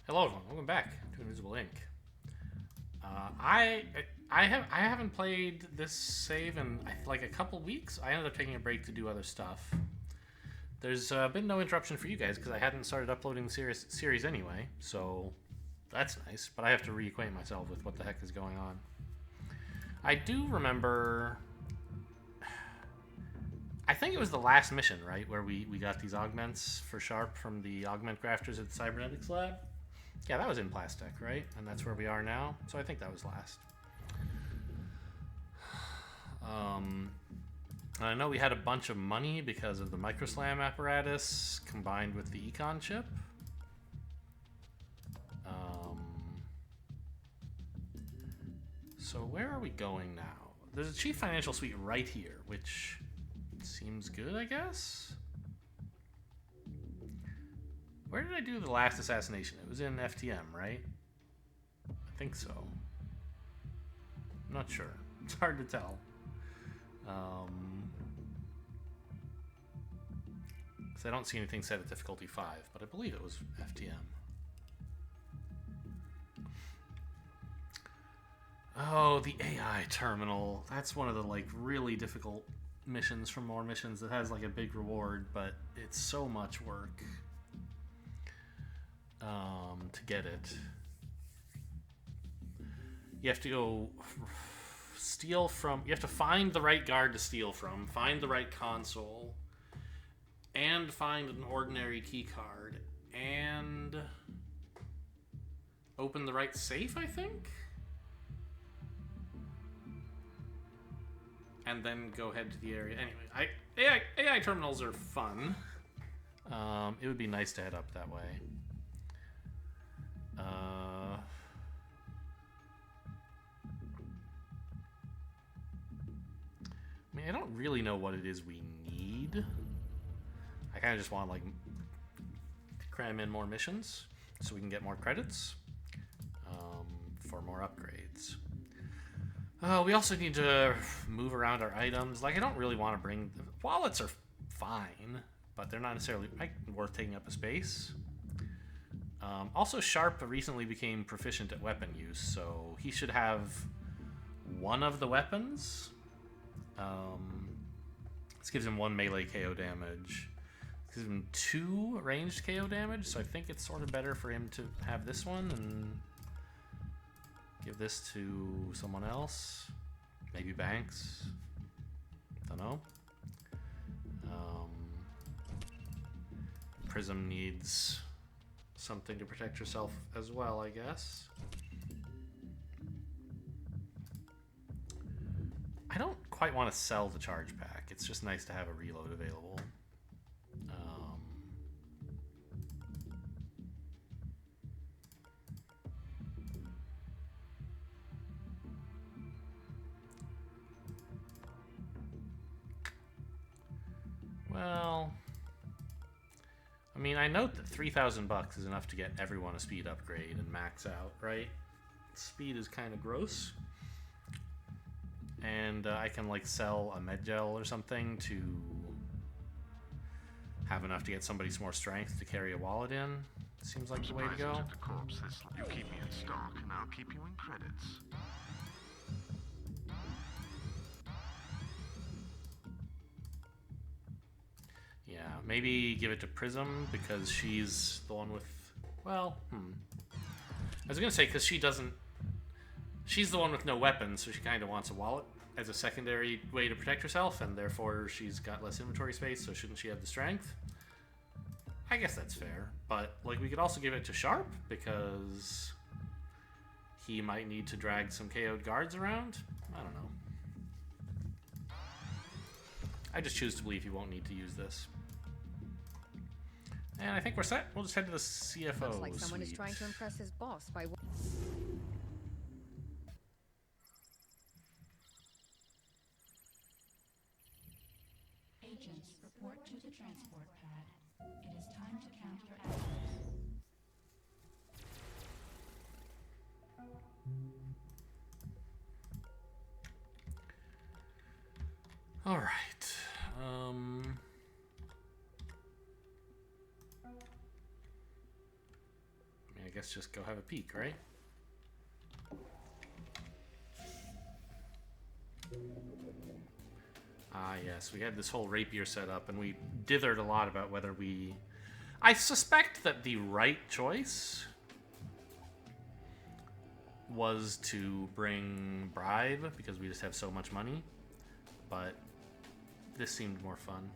Hello, everyone. Welcome back to Invisible Ink. I haven't played this save in like a couple weeks. I ended up taking a break to do other stuff. There's been no interruption for you guys because I hadn't started uploading the series anyway, so that's nice. But I have to reacquaint myself with what the heck is going on. I do remember. I think it was the last mission, right, where we got these augments for Sharp from the augment grafters at the Cybernetics lab. Yeah, that was in Plastic, right? And that's where we are now. So I think that was last. I know we had a bunch of money because of the Microslam apparatus combined with the Econ chip. So where are we going now? There's a Chief Financial Suite right here, which seems good, I guess? Where did I do the last assassination? It was in FTM, right? I think so. I'm not sure. It's hard to tell. Because I don't see anything set at difficulty 5, but I believe it was FTM. Oh, the AI terminal. That's one of the like really difficult missions from more missions that has like a big reward, but it's so much work to get it. You have to go steal from. You have to find the right guard to steal from, find the right console, and find an ordinary key card, and open the right safe, I think? And then go head to the area. Anyway, AI terminals are fun. It would be nice to head up that way. I mean, I don't really know what it is we need. I kind of just want to like cram in more missions so we can get more credits for more upgrades. We also need to move around our items. Like, I don't really want to bring... Wallets are fine, but they're not necessarily worth taking up a space. Also, Sharp recently became proficient at weapon use, so he should have one of the weapons. This gives him 1 melee KO damage. This gives him 2 ranged KO damage, so I think it's sort of better for him to have this one and give this to someone else. Maybe Banks. Don't know. Prism needs something to protect herself as well, I guess. I don't quite want to sell the charge pack. It's just nice to have a reload available. Well, I mean, I note that $3,000 is enough to get everyone a speed upgrade and max out, right? Speed is kind of gross. And I can like sell a med gel or something to have enough to get somebody some more strength to carry a wallet in. Seems like the way to go. You keep me in stock, and I'll keep you in credits. Yeah, maybe give it to Prism because she's the one with. Well, I was gonna say because she doesn't. She's the one with no weapons, so she kind of wants a wallet as a secondary way to protect herself, and therefore she's got less inventory space, so shouldn't she have the strength? I guess that's fair, but like we could also give it to Sharp, because he might need to drag some KO'd guards around? I don't know. I just choose to believe he won't need to use this. And I think we're set. We'll just head to the CFO Looks like someone is suite. trying to impress his boss by... Agents, report to the transport pad. It is time to count your assets. All right. guess just go have a peek, right? Ah, yes, we had this whole rapier set up, and we dithered a lot about whether we... I suspect that the right choice was to bring Bribe, because we just have so much money, but this seemed more fun.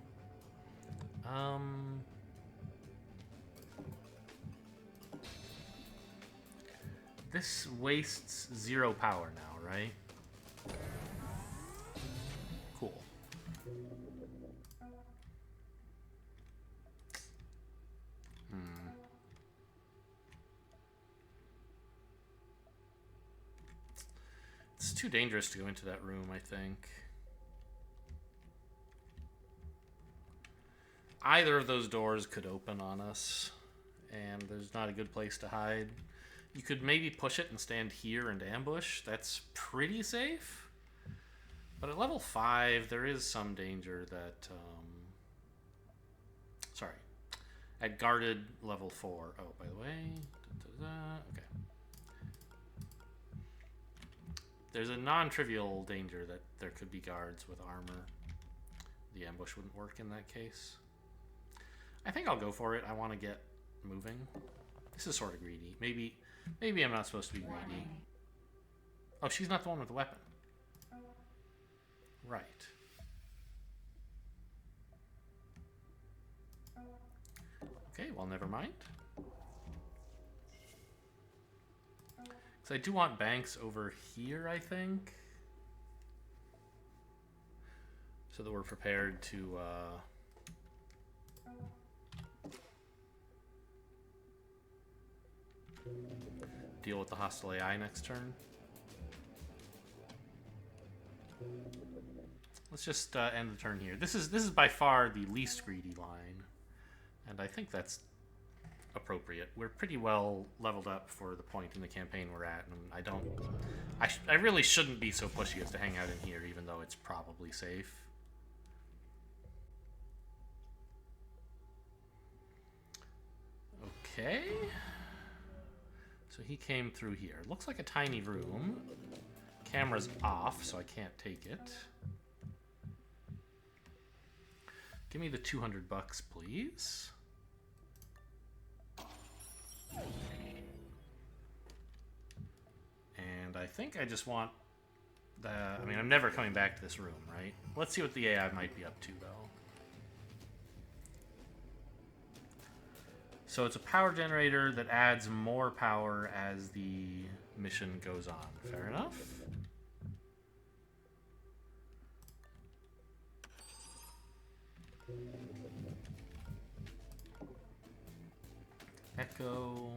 This wastes 0 power now, right? Cool. It's too dangerous to go into that room, I think. Either of those doors could open on us, and there's not a good place to hide. You could maybe push it and stand here and ambush. That's pretty safe. But at level 5, there is some danger that... sorry. At guarded level 4. Oh, by the way... Okay. There's a non-trivial danger that there could be guards with armor. The ambush wouldn't work in that case. I think I'll go for it. I want to get moving. This is sort of greedy. Maybe I'm not supposed to be greedy. Oh, she's not the one with the weapon. Right. Okay, well, never mind. So I do want banks over here, I think. So that we're prepared to... deal with the hostile AI next turn. Let's just end the turn here. This is by far the least greedy line, and I think that's appropriate. We're pretty well leveled up for the point in the campaign we're at, and I really shouldn't be so pushy as to hang out in here, even though it's probably safe. Okay. So he came through here. Looks like a tiny room. Camera's off, so I can't take it. Give me the 200 bucks, please. And I think I just want the... I mean, I'm never coming back to this room, right? Let's see what the AI might be up to, though. So it's a power generator that adds more power as the mission goes on. Fair enough. Echo.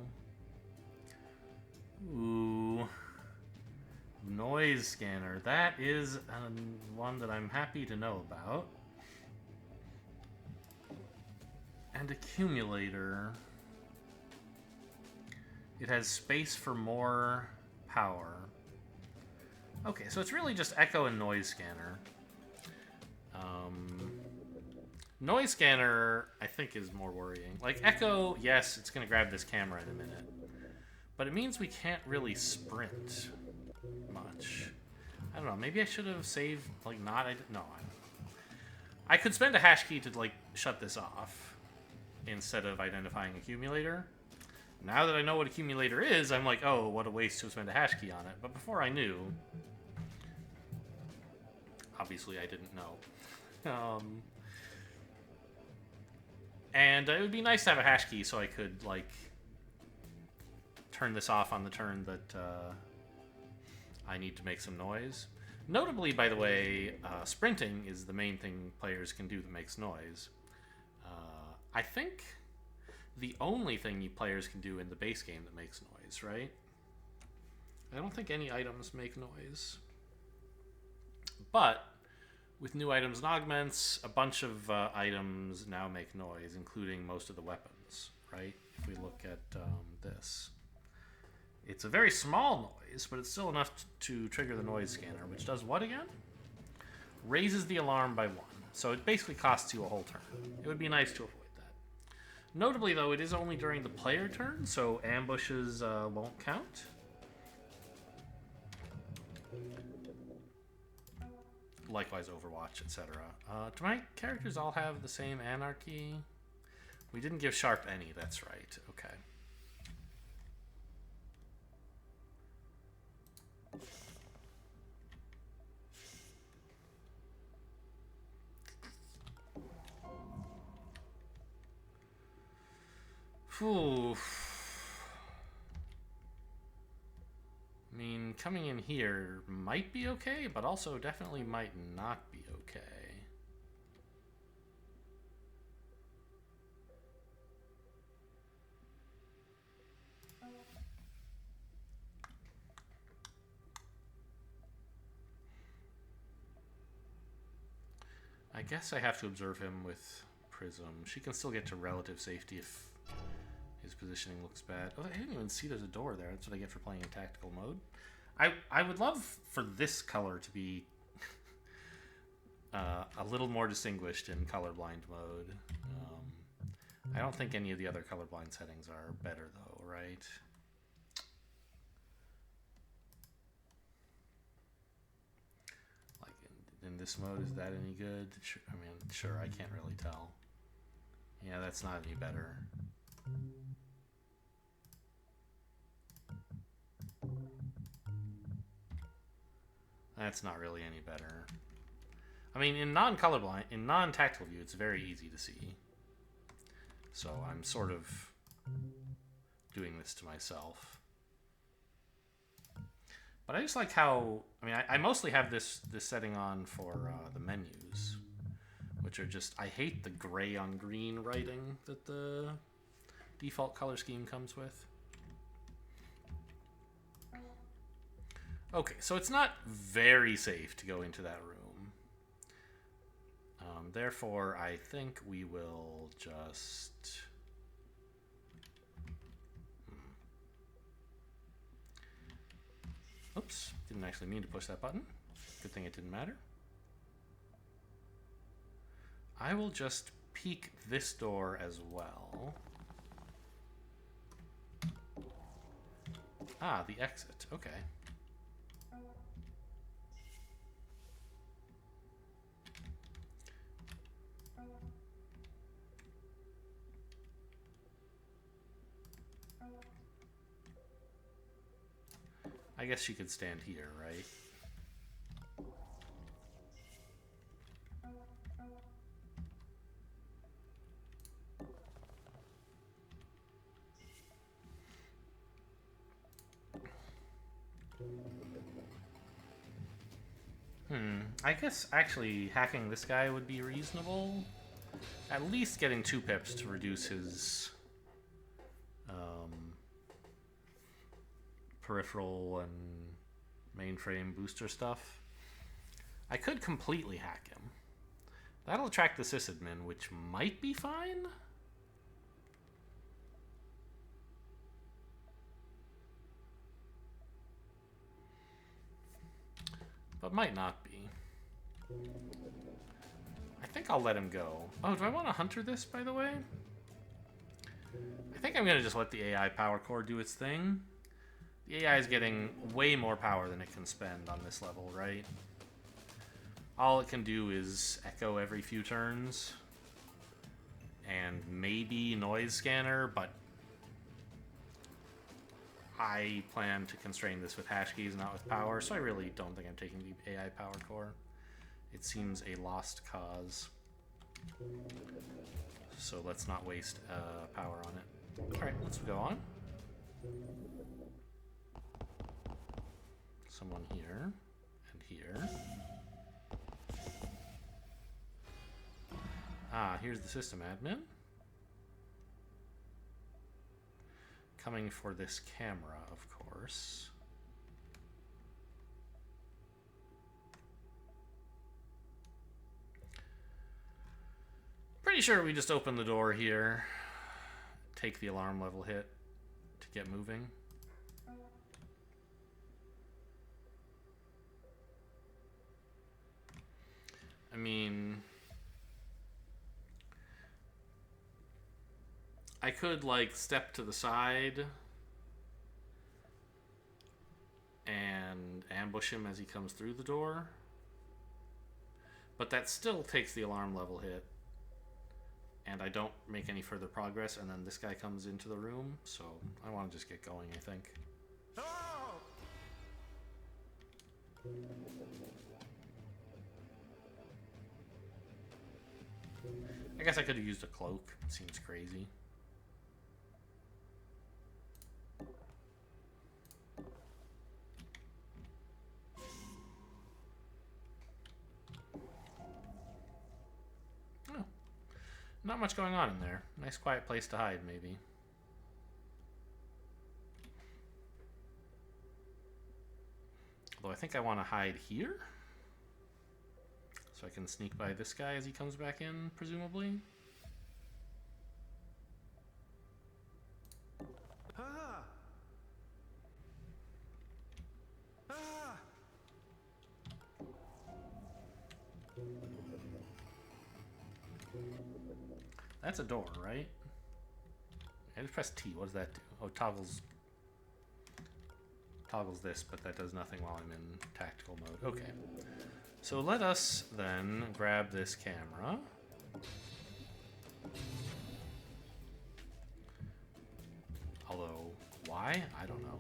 Ooh. Noise scanner. That is one that I'm happy to know about. And accumulator. It has space for more power. Okay, so it's really just echo and noise scanner. Noise scanner, I think, is more worrying. Like, echo, yes, it's going to grab this camera in a minute. But it means we can't really sprint much. I don't know, maybe I should have saved, like, not... No, I could spend a hash key to, like, shut this off instead of identifying accumulator. Now that I know what accumulator is, I'm like, oh, what a waste to spend a hash key on it. But before I knew... Obviously, I didn't know. And it would be nice to have a hash key so I could, like, turn this off on the turn that I need to make some noise. Notably, by the way, sprinting is the main thing players can do that makes noise. I think the only thing you players can do in the base game that makes noise, right? I don't think any items make noise. But with new items and augments, a bunch of items now make noise, including most of the weapons, right? If we look at this. It's a very small noise, but it's still enough to trigger the noise scanner, which does what again? Raises the alarm by 1. So it basically costs you a whole turn. It would be nice to avoid that. Notably, though, it is only during the player turn, so ambushes won't count. Likewise, Overwatch, etc. Do my characters all have the same anarchy? We didn't give Sharp any, that's right. Okay. Phew. I mean, coming in here might be okay, but also definitely might not be okay. I guess I have to observe him with Prism. She can still get to relative safety if his positioning looks bad. Oh, I didn't even see there's a door there. That's what I get for playing in tactical mode. I would love for this color to be a little more distinguished in colorblind mode. I don't think any of the other colorblind settings are better, though, right? Like in this mode, is that any good? I mean, sure, I can't really tell. Yeah, that's not any better. That's not really any better. I mean, in non-colorblind, in non-tactile view, it's very easy to see. So I'm sort of doing this to myself. But I just like how, I mean, I mostly have this setting on for the menus, which are just, I hate the gray on green writing that the default color scheme comes with. Okay, so it's not very safe to go into that room. Therefore, I think we will just... Oops, didn't actually mean to push that button. Good thing it didn't matter. I will just peek this door as well. Ah, the exit. Okay. I guess she could stand here, right? I guess actually hacking this guy would be reasonable. At least getting 2 pips to reduce his peripheral and mainframe booster stuff. I could completely hack him. That'll attract the sysadmin, which might be fine. But might not be. I think I'll let him go. Oh, do I want to hunter this, by the way? I think I'm going to just let the AI power core do its thing. The AI is getting way more power than it can spend on this level, right? All it can do is echo every few turns. And maybe noise scanner, but I plan to constrain this with hash keys, not with power, so I really don't think I'm taking the AI power core. It seems a lost cause. So let's not waste power on it. Alright, let's go on. Someone here, and here. Ah, here's the system admin. Coming for this camera, of course. Pretty sure we just open the door here, take the alarm level hit to get moving. I mean, I could, like, step to the side and ambush him as he comes through the door. But that still takes the alarm level hit. And I don't make any further progress, and then this guy comes into the room, so I want to just get going, I think. I guess I could have used a cloak. Seems crazy. Oh. Not much going on in there. Nice quiet place to hide, maybe. Although I think I want to hide here. So I can sneak by this guy as he comes back in, presumably. That's a door, right? I just press T. What does that do? Oh, toggles this, but that does nothing while I'm in tactical mode. Okay. So let us then grab this camera. Although, why? I don't know.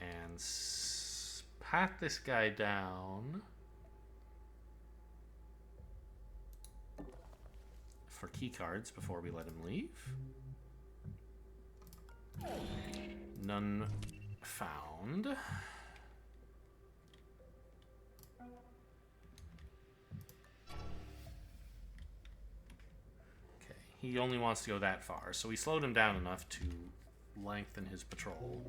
And pat this guy down for key cards before we let him leave. None found. Okay, he only wants to go that far, so we slowed him down enough to lengthen his patrol.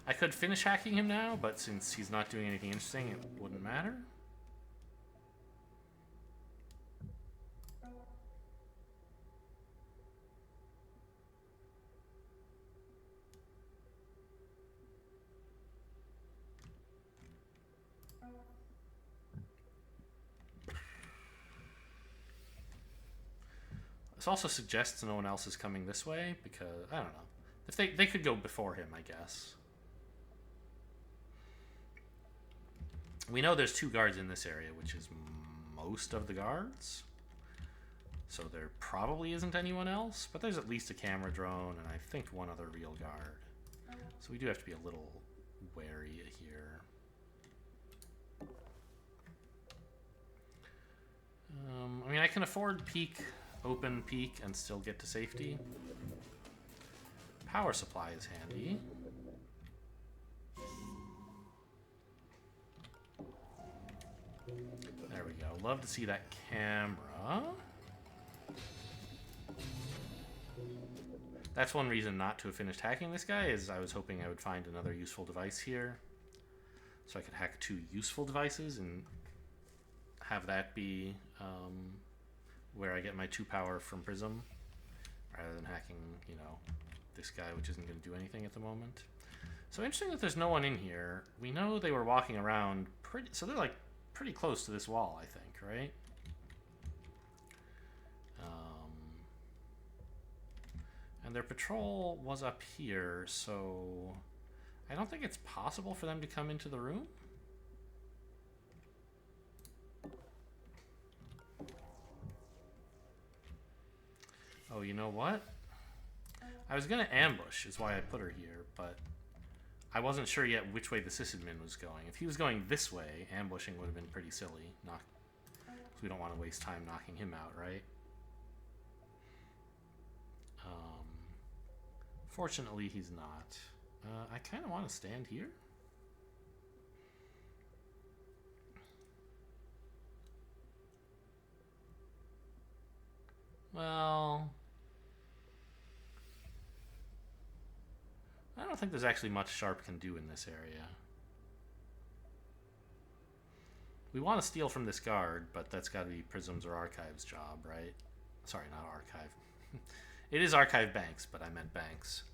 I could finish hacking him now, but since he's not doing anything interesting, it wouldn't matter. This also suggests no one else is coming this way, because, I don't know. If they could go before him, I guess. We know there's 2 guards in this area, which is most of the guards. So there probably isn't anyone else, but there's at least a camera drone, and I think 1 other real guard. So we do have to be a little wary here. I mean, I can afford open peek, and still get to safety. Power supply is handy. There we go. Love to see that camera. That's one reason not to have finished hacking this guy, is I was hoping I would find another useful device here. So I could hack 2 useful devices and have that be where I get my 2 power from Prism, rather than hacking, you know, this guy, which isn't going to do anything at the moment. So interesting that there's no one in here. We know they were walking around so they're like pretty close to this wall, I think, right? And their patrol was up here, so I don't think it's possible for them to come into the room. Oh, you know what? I was going to ambush, is why I put her here, but I wasn't sure yet which way the sysadmin was going. If he was going this way, ambushing would have been pretty silly. Because we don't want to waste time knocking him out, right? Fortunately, he's not. I kind of want to stand here. Well, I don't think there's actually much Sharp can do in this area. We want to steal from this guard, but that's got to be Prism's or Archive's job, right? Sorry, not Archive. It is Archive Banks, but I meant Banks.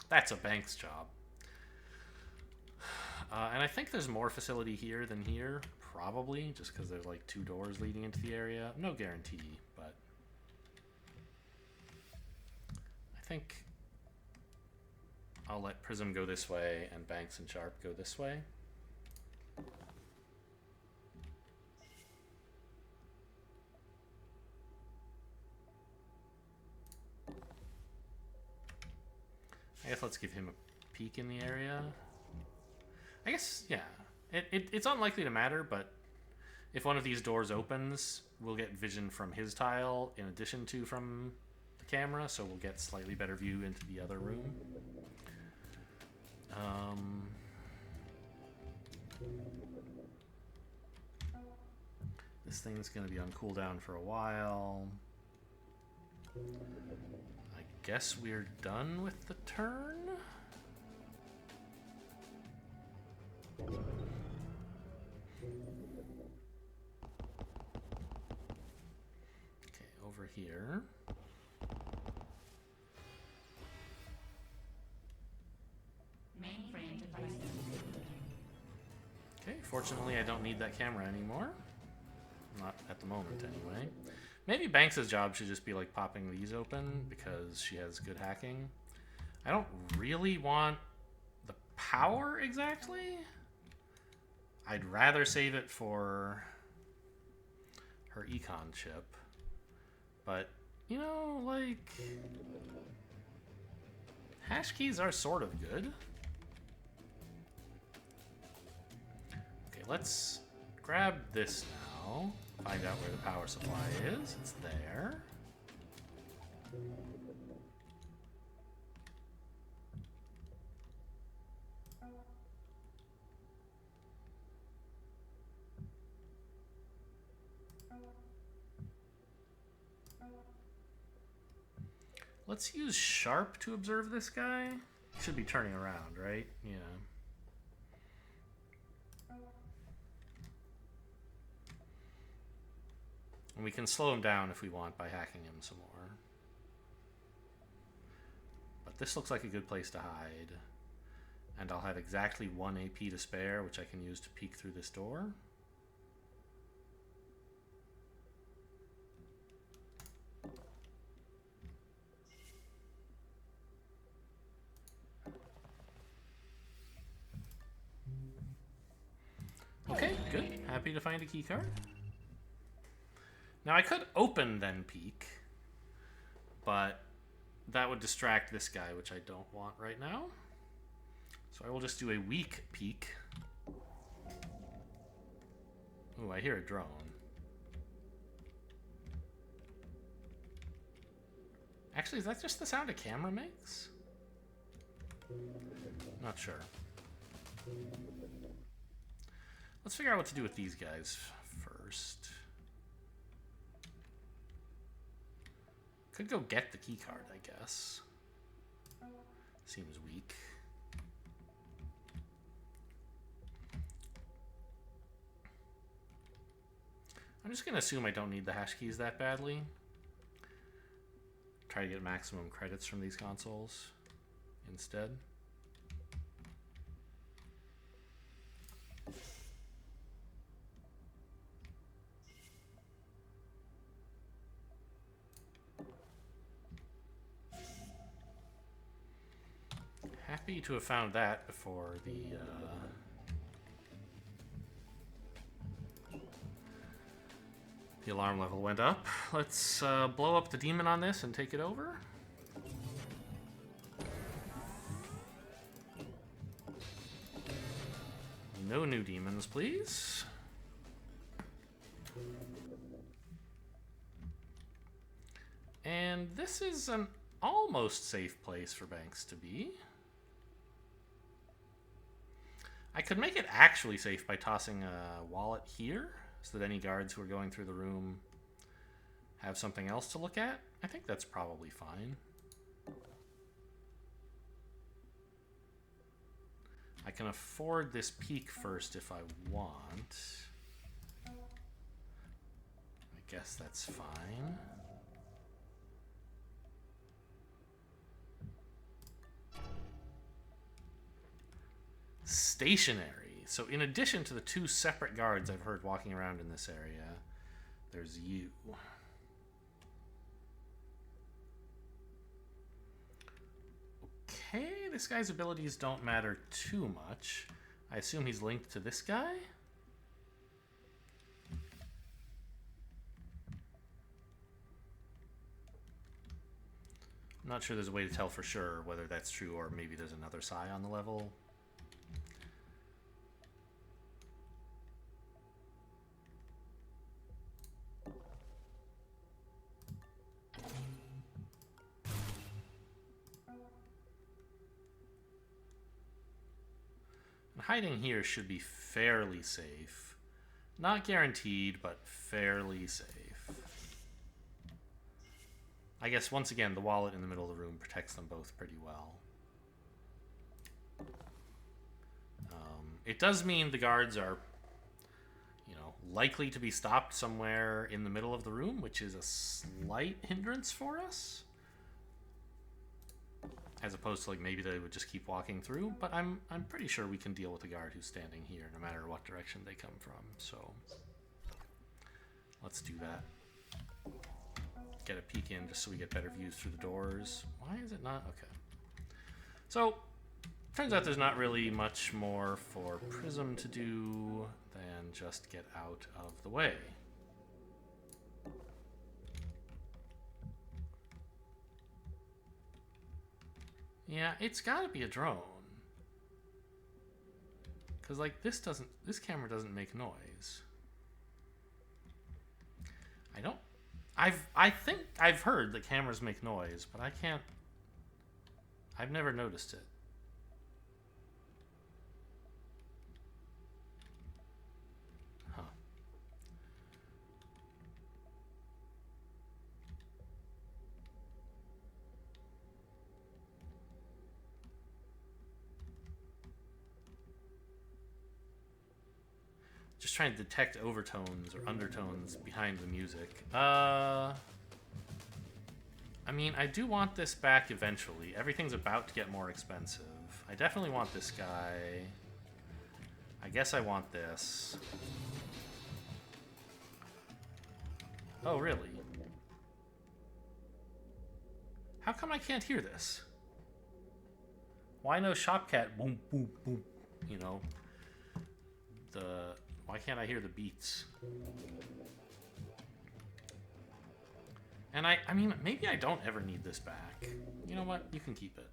That's a Banks job. And I think there's more facility here than here. Probably, just because there's like 2 doors leading into the area. No guarantee, but I think I'll let Prism go this way and Banks and Sharp go this way. I guess let's give him a peek in the area. I guess, yeah. It's unlikely to matter, but if one of these doors opens, we'll get vision from his tile in addition to from the camera, so we'll get slightly better view into the other room. This thing's going to be on cooldown for a while. I guess we're done with the turn? Okay, over here. Mainframe devices. Okay, fortunately I don't need that camera anymore. Not at the moment, anyway. Maybe Banks' job should just be like popping these open because she has good hacking. I don't really want the power exactly. I'd rather save it for her econ chip. But, you know, like, hash keys are sort of good. Okay, let's grab this now. Find out where the power supply is. It's there. Let's use Sharp to observe this guy. He should be turning around, right? Yeah. And we can slow him down if we want by hacking him some more. But this looks like a good place to hide. And I'll have exactly 1 AP to spare, which I can use to peek through this door. Okay, good. Happy to find a key card. Now I could open then peek, but that would distract this guy, which I don't want right now. So I will just do a weak peek. Ooh, I hear a drone. Actually, is that just the sound a camera makes? Not sure. Let's figure out what to do with these guys first. Could go get the key card, I guess. Seems weak. I'm just gonna assume I don't need the hash keys that badly. Try to get maximum credits from these consoles instead. Happy to have found that before the alarm level went up. Let's blow up the demon on this and take it over. No new demons, please. And this is an almost safe place for Banks to be. I could make it actually safe by tossing a wallet here, so that any guards who are going through the room have something else to look at. I think that's probably fine. I can afford this peek first if I want. I guess that's fine. Stationary. So in addition to the 2 separate guards I've heard walking around in this area, there's you. Okay, this guy's abilities don't matter too much. I assume he's linked to this guy? I'm not sure there's a way to tell for sure whether that's true or maybe there's another Psy on the level. Hiding here should be fairly safe. Not guaranteed, but fairly safe. I guess, once again, the wallet in the middle of the room protects them both pretty well. It does mean the guards are, you know, likely to be stopped somewhere in the middle of the room, which is a slight hindrance for us. As opposed to, like, maybe they would just keep walking through, but I'm pretty sure we can deal with the guard who's standing here no matter what direction they come from. So let's do that. Get a peek in just so we get better views through the doors. Why is it not? Okay. So turns out there's not really much more for Prism to do than just get out of the way. Yeah, it's gotta be a drone. Cause like this camera doesn't make noise. I think I've heard that cameras make noise, but I've never noticed it. Huh. Just trying to detect overtones or undertones behind the music. I mean, I do want this back eventually. Everything's about to get more expensive. I definitely want this guy. I guess I want this. Oh, really? How come I can't hear this? Why no Shopcat boom, boom, boom? You know, why can't I hear the beats? And I mean, maybe I don't ever need this back. You know what? You can keep it.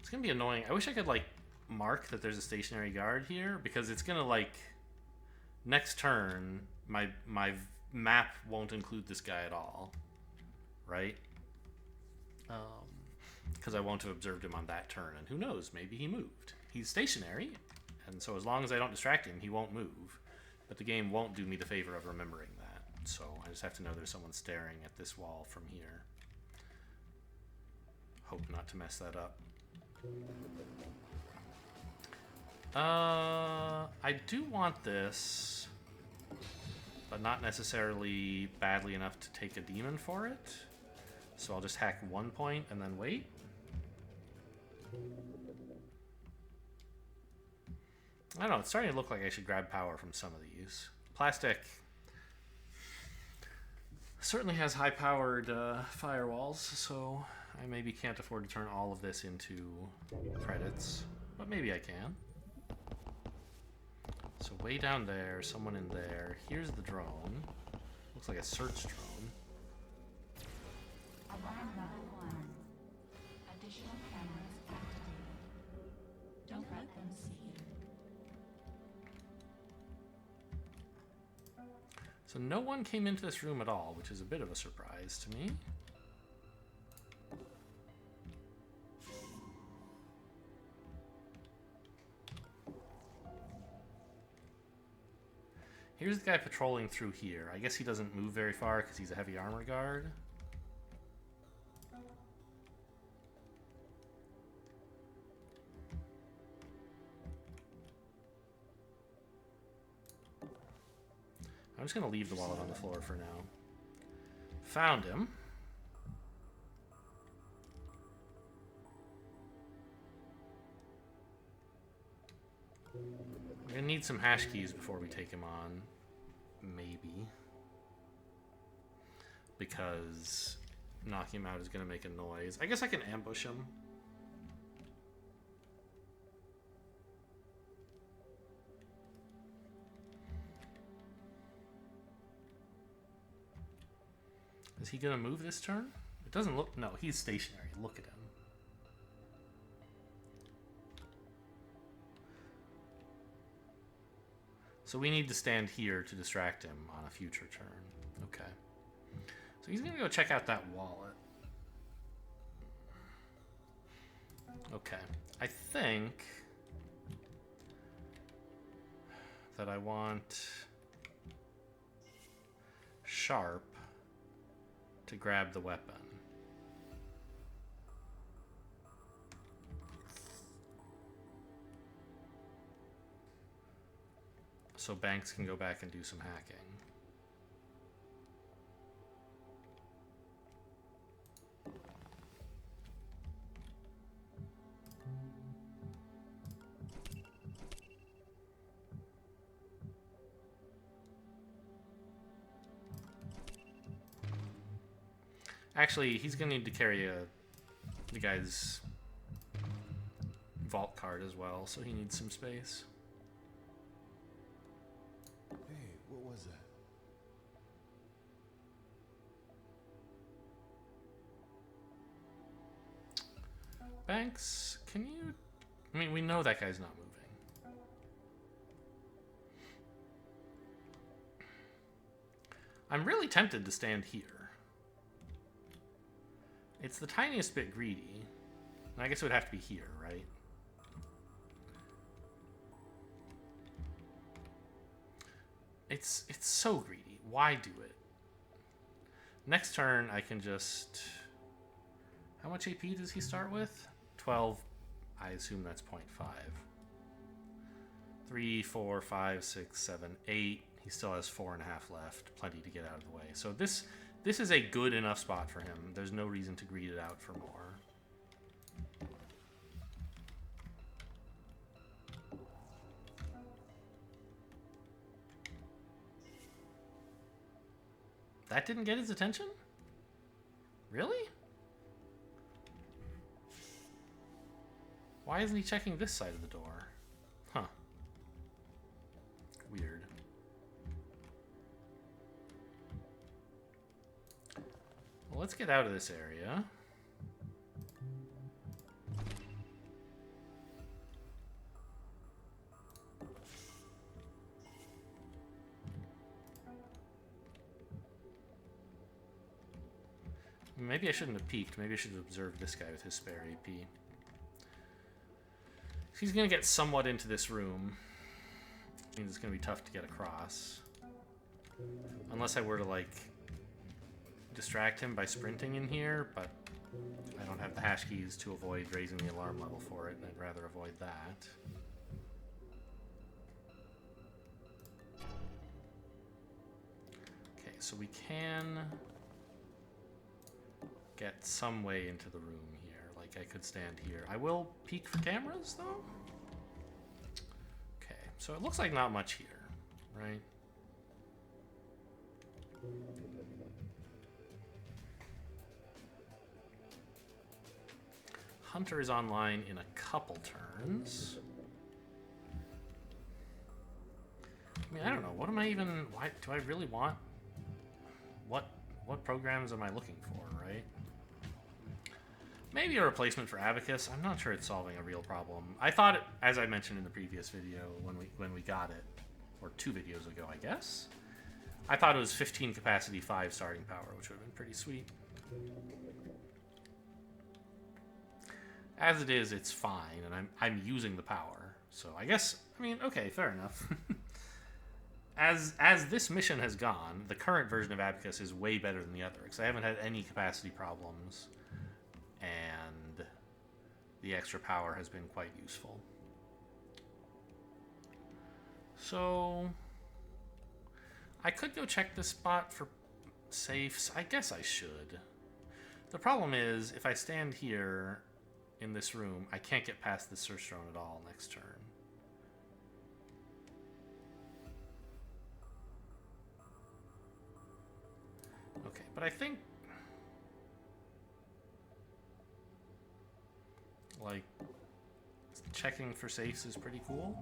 It's gonna be annoying. I wish I could, like, mark that there's a stationary guard here, because it's gonna, like, next turn, my map won't include this guy at all. Right? Because I won't have observed him on that turn, and who knows, maybe he moved. He's stationary, and so as long as I don't distract him, he won't move. But the game won't do me the favor of remembering that, so I just have to know there's someone staring at this wall from here. Hope not to mess that up. I do want this, but not necessarily badly enough to take a demon for it. So I'll just hack 1 point and then wait. I don't know, it's starting to look like I should grab power from some of these. Plastic certainly has high-powered firewalls, so I maybe can't afford to turn all of this into credits, but maybe I can. So way down there, someone in there. Here's the drone. Looks like a search drone. Alarm level 1. Additional cameras activated. Don't let them see you. So no one came into this room at all, which is a bit of a surprise to me. Here's the guy patrolling through here. I guess he doesn't move very far because he's a heavy armor guard. I'm just going to leave the wallet on the floor for now. Found him. We're gonna need some hash keys before we take him on. Maybe. Because knocking him out is gonna make a noise. I guess I can ambush him. Is he gonna move this turn? It doesn't look... No, he's stationary. Look at him. So we need to stand here to distract him on a future turn. Okay. So he's gonna go check out that wallet. Okay. I think that I want Sharp to grab the weapon. So Banks can go back and do some hacking. Actually, he's gonna need to carry the guy's vault card as well, so he needs some space. Hey, what was that? Banks, can you... I mean, we know that guy's not moving. I'm really tempted to stand here. It's the tiniest bit greedy. I guess it would have to be here, right? It's so greedy. Why do it? Next turn, I can just... How much AP does he start with? 12. I assume that's 0.5. 3, 4, 5, 6, 7, 8. He still has 4.5 left. Plenty to get out of the way. So this is a good enough spot for him. There's no reason to greed it out for more. That didn't get his attention? Really? Why isn't he checking this side of the door? Huh. Weird. Well, let's get out of this area. Maybe I shouldn't have peeked. Maybe I should have observed this guy with his spare AP. He's going to get somewhat into this room. Means it's going to be tough to get across. Unless I were to, like, distract him by sprinting in here, but I don't have the hash keys to avoid raising the alarm level for it, and I'd rather avoid that. Okay, so we can get some way into the room here. Like, I could stand here. I will peek for cameras, though. Okay, so it looks like not much here, right? Hunter is online in a couple turns. I mean, I don't know. What am I even... Why do I really want... What programs am I looking for, right? Maybe a replacement for Abacus. I'm not sure it's solving a real problem. I thought, as I mentioned in the previous video when we got it, or 2 videos ago, I guess, I thought it was 15 capacity, 5 starting power, which would have been pretty sweet. As it is, it's fine, and I'm using the power. So I guess, I mean, okay, fair enough. As this mission has gone, the current version of Abacus is way better than the other, because I haven't had any capacity problems. And the extra power has been quite useful. So I could go check this spot for safes. I guess I should. The problem is, if I stand here in this room, I can't get past the Search Drone at all next turn. I think, like, checking for safes is pretty cool.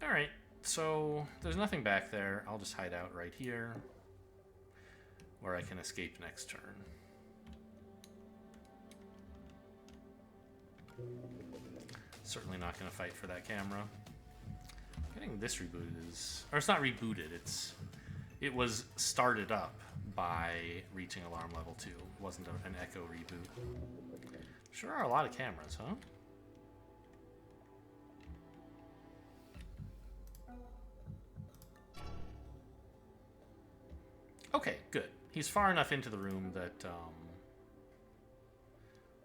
Alright, so there's nothing back there. I'll just hide out right here, where I can escape next turn. Certainly not going to fight for that camera. Getting this rebooted is... Or it's not rebooted, it was started up by reaching alarm level 2. It wasn't an Echo reboot. Sure are a lot of cameras, huh? Okay, good. He's far enough into the room that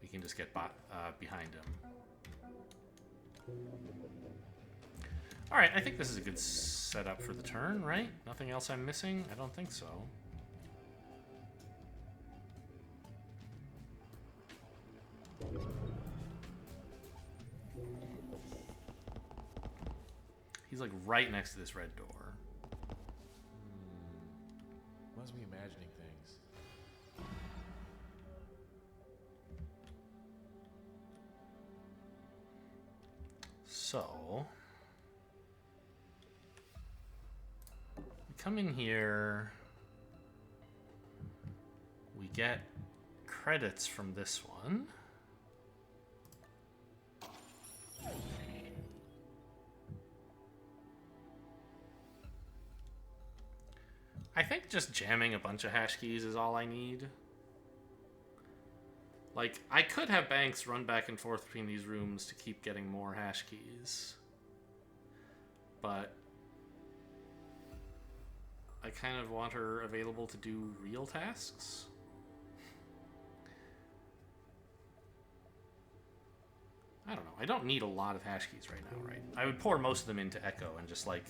we can just get behind him. Alright, I think this is a good setup for the turn, right? Nothing else I'm missing? I don't think so. He's like right next to this red door. Must be imagining things. So we come in here, we get credits from this one. I think just jamming a bunch of hash keys is all I need. Like, I could have Banks run back and forth between these rooms to keep getting more hash keys. But I kind of want her available to do real tasks. I don't know. I don't need a lot of hash keys right now, right? I would pour most of them into Echo and just, like,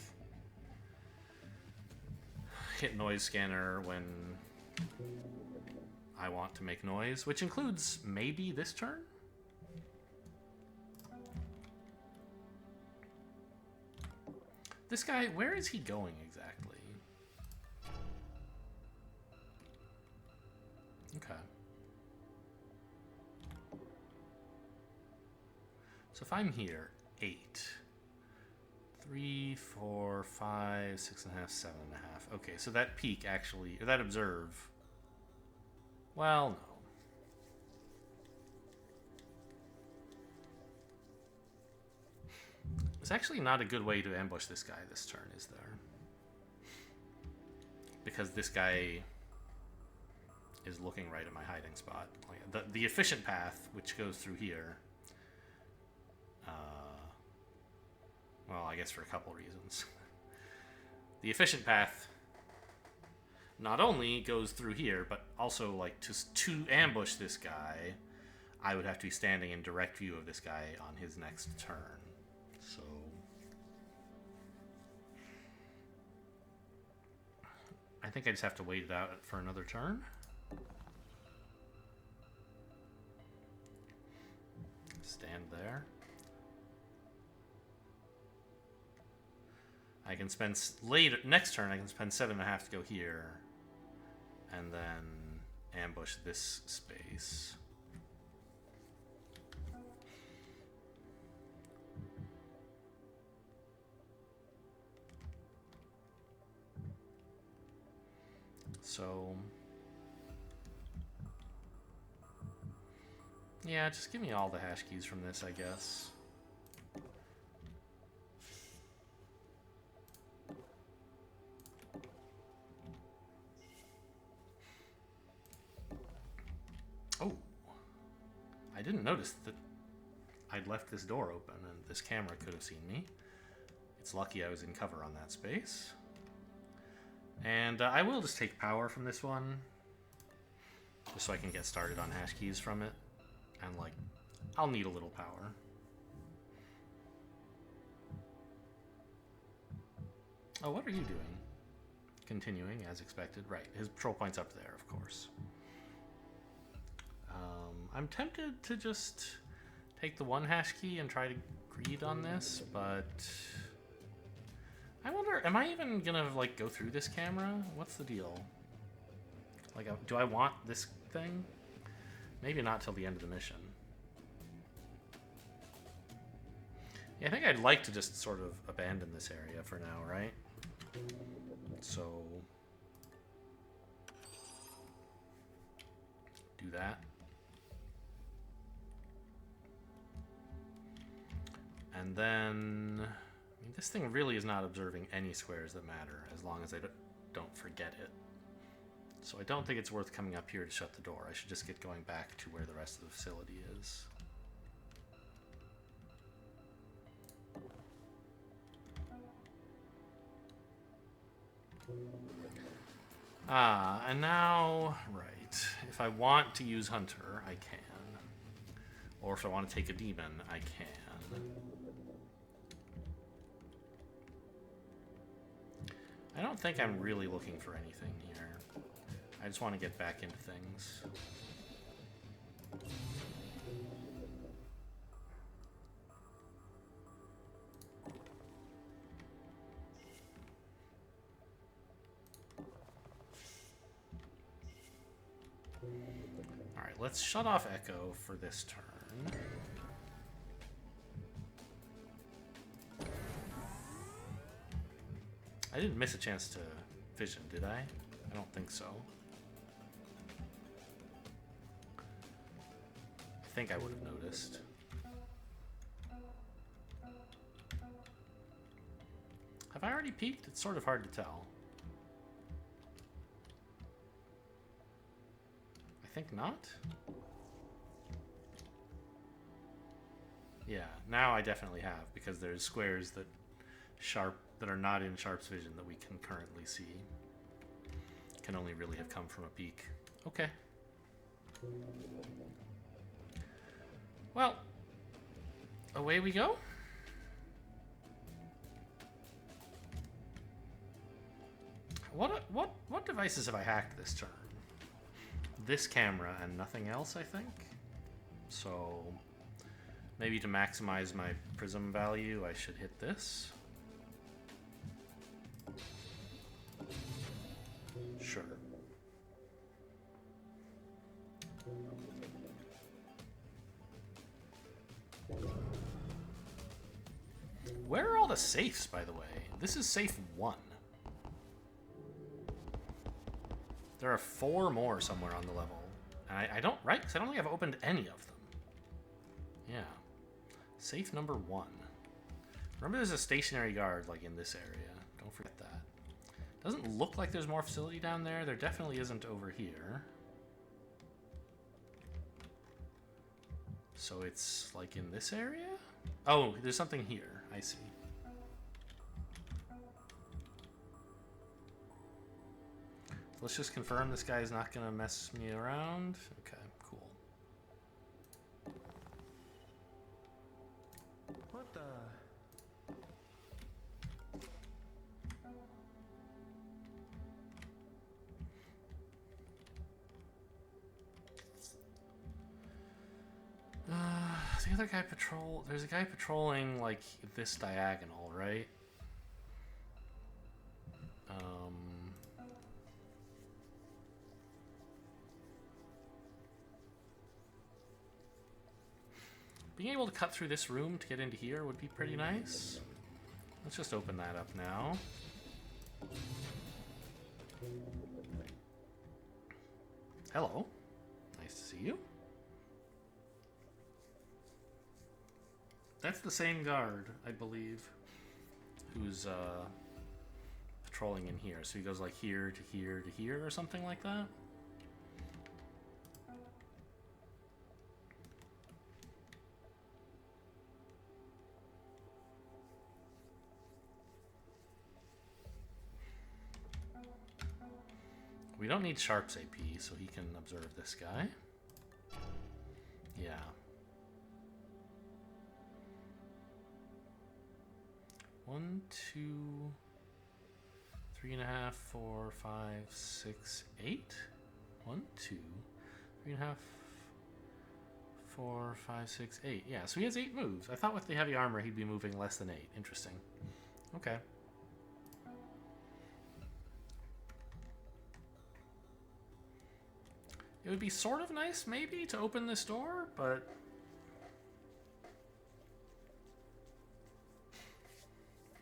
hit noise scanner when I want to make noise, which includes maybe this turn? This guy, where is he going exactly? Okay. So if I'm here, 8. 3, 4, 5, 6.5, 7.5. Okay, so that peak actually, or that observe. Well, no. It's actually not a good way to ambush this guy this turn, is there? Because this guy is looking right at my hiding spot. Like, the efficient path, which goes through here. Well, I guess for a couple reasons. The efficient path not only goes through here, but also, like, to ambush this guy, I would have to be standing in direct view of this guy on his next turn. So I think I just have to wait it out for another turn. Stand there. I can spend later next turn. I can spend 7.5 to go here, and then ambush this space. So yeah, just give me all the hash keys from this, I guess. Oh, I didn't notice that I'd left this door open and this camera could have seen me. It's lucky I was in cover on that space. And I will just take power from this one, just so I can get started on hash keys from it. And, like, I'll need a little power. Oh, what are you doing? Continuing, as expected. Right, his patrol point's up there, of course. I'm tempted to just take the one hash key and try to greed on this, but I wonder, am I even gonna, like, go through this camera? What's the deal? Like, do I want this thing? Maybe not till the end of the mission. Yeah, I think I'd like to just sort of abandon this area for now, right? So... do that. And then... I mean, this thing really is not observing any squares that matter, as long as I don't forget it. So I don't think it's worth coming up here to shut the door. I should just get going back to where the rest of the facility is. And now, right, if I want to use Hunter, I can. Or if I want to take a demon, I can. I don't think I'm really looking for anything here. I just want to get back into things. Alright, let's shut off Echo for this turn. I didn't miss a chance to vision, did I? I don't think so. I think I would have noticed. Have I already peeked? It's sort of hard to tell. I think not. Yeah, now I definitely have, because there's squares that are not in Sharp's vision that we can currently see. Can only really have come from a peek. Okay. Well, away we go. What devices have I hacked this turn? This camera and nothing else, I think. So maybe to maximize my prism value, I should hit this. Sure. Where are all the safes, by the way? This is safe 1. There are 4 more somewhere on the level. And I don't, right? Because I don't think I've opened any of them. Yeah. Safe number 1. Remember there's a stationary guard, like, in this area. Don't forget that. Doesn't look like there's more facility down there. There definitely isn't over here. So it's, like, in this area? Oh, there's something here. I see. Let's just confirm this guy's not going to mess me around. Okay, cool. What the? The other guy there's a guy patrolling, like, this diagonal, right? Being able to cut through this room to get into here would be pretty nice. Let's just open that up now. Hello. Nice to see you. That's the same guard, I believe, who's patrolling in here. So he goes like here to here to here or something like that. We don't need Sharp's AP, so he can observe this guy. Yeah. One, 2, 3.5, 4, 5, 6, 8. 1, 2, 3.5, 4, 5, 6, 8. Yeah, so he has 8 moves. I thought with the heavy armor he'd be moving less than 8. Interesting. Okay. It would be sort of nice, maybe, to open this door, but...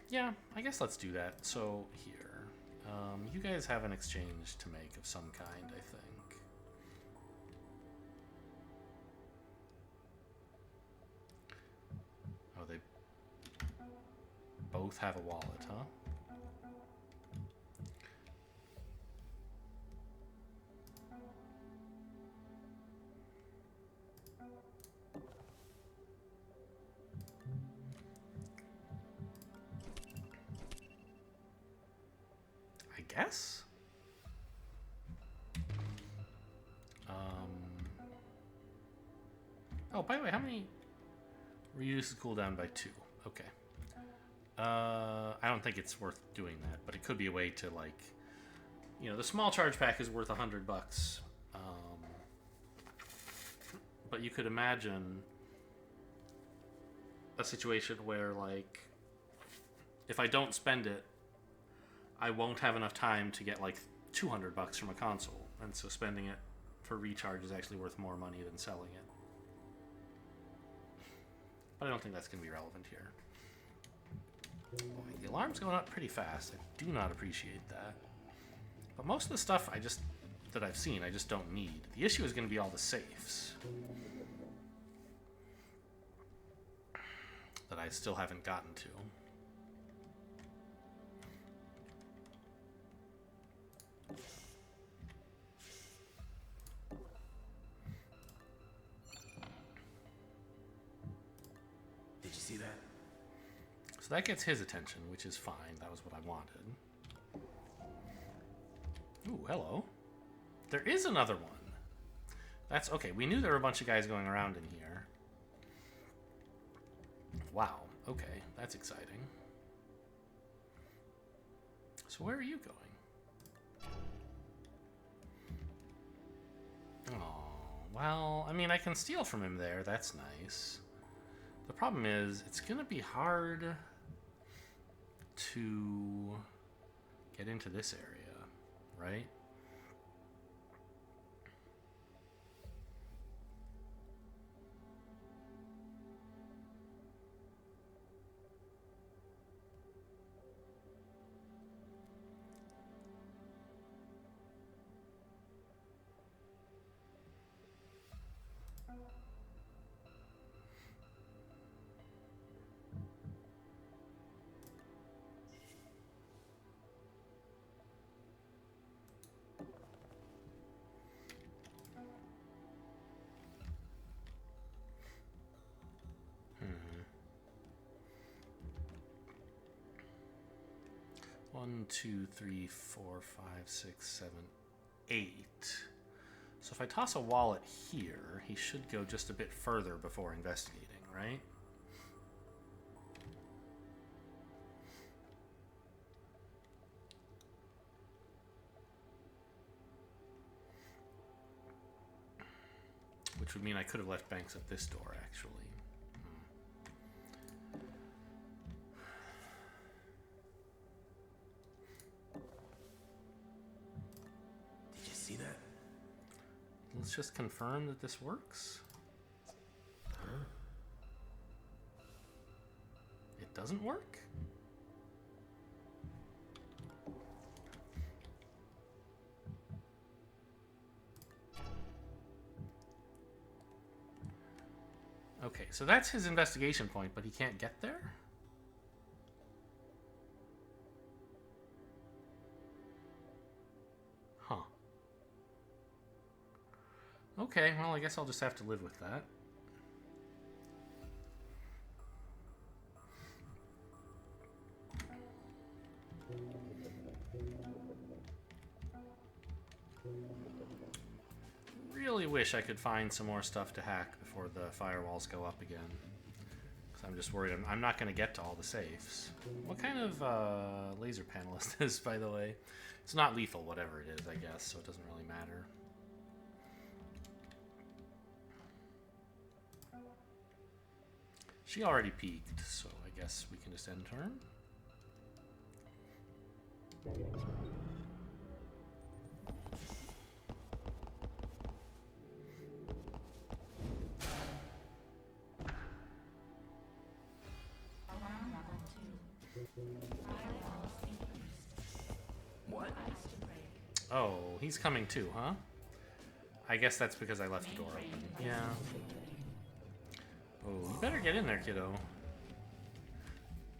yeah, I guess let's do that. So, here. You guys have an exchange to make of some kind, I think. Oh, they both have a wallet, huh? I guess? Oh, by the way, how many... reduces cooldown by 2. Okay. I don't think it's worth doing that, but it could be a way to, like... you know, the small charge pack is worth $100. But you could imagine a situation where, like, if I don't spend it, I won't have enough time to get, like, $200 from a console. And so spending it for recharge is actually worth more money than selling it. But I don't think that's going to be relevant here. Boy, the alarm's going up pretty fast. I do not appreciate that. But most of the stuff that I've seen, I just don't need. The issue is going to be all the safes that I still haven't gotten to. Did you see that? So that gets his attention, which is fine. That was what I wanted. Ooh, hello. There is another one. That's okay. We knew there were a bunch of guys going around in here. Wow. Okay, that's exciting. So where are you going? Oh, well, I mean, I can steal from him there. That's nice. The problem is, it's going to be hard to get into this area, right? One, two, three, 4, 5, 6, 7, 8. So if I toss a wallet here, he should go just a bit further before investigating, right? Which would mean I could have left Banks at this door, actually. Let's just confirm that this works. It doesn't work? Okay, so that's his investigation point, but he can't get there? Huh. Okay, well, I guess I'll just have to live with that. Really wish I could find some more stuff to hack before the firewalls go up again. Because I'm just worried I'm not going to get to all the safes. What kind of laser panel is this, by the way? It's not lethal, whatever it is, I guess, so it doesn't really matter. She already peeked, so I guess we can just end turn. What? Oh, he's coming too, huh? I guess that's because I left the door open. Yeah. Oh, you better get in there, kiddo.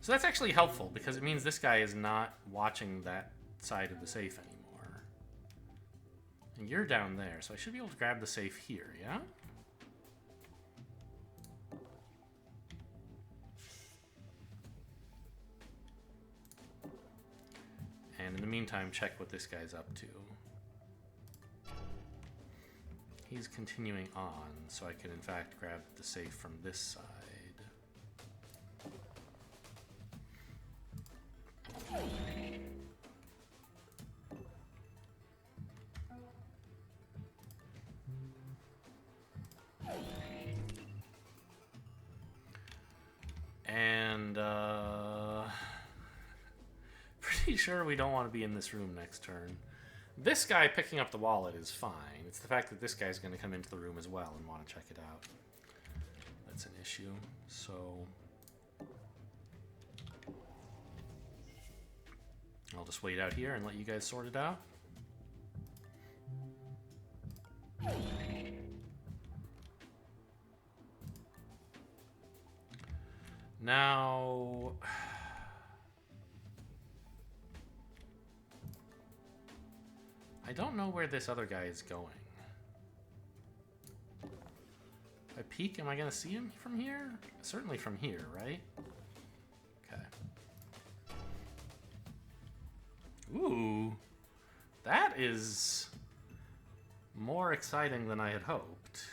So that's actually helpful, because it means this guy is not watching that side of the safe anymore. And you're down there, so I should be able to grab the safe here, yeah? And in the meantime, check what this guy's up to. He's continuing on, so I can in fact grab the safe from this side. And, pretty sure we don't want to be in this room next turn. This guy picking up the wallet is fine. It's the fact that this guy's going to come into the room as well and want to check it out. That's an issue. So I'll just wait out here and let you guys sort it out. Now, I don't know where this other guy is going. If I peek, am I going to see him from here? Certainly from here, right? Okay. Ooh, that is more exciting than I had hoped.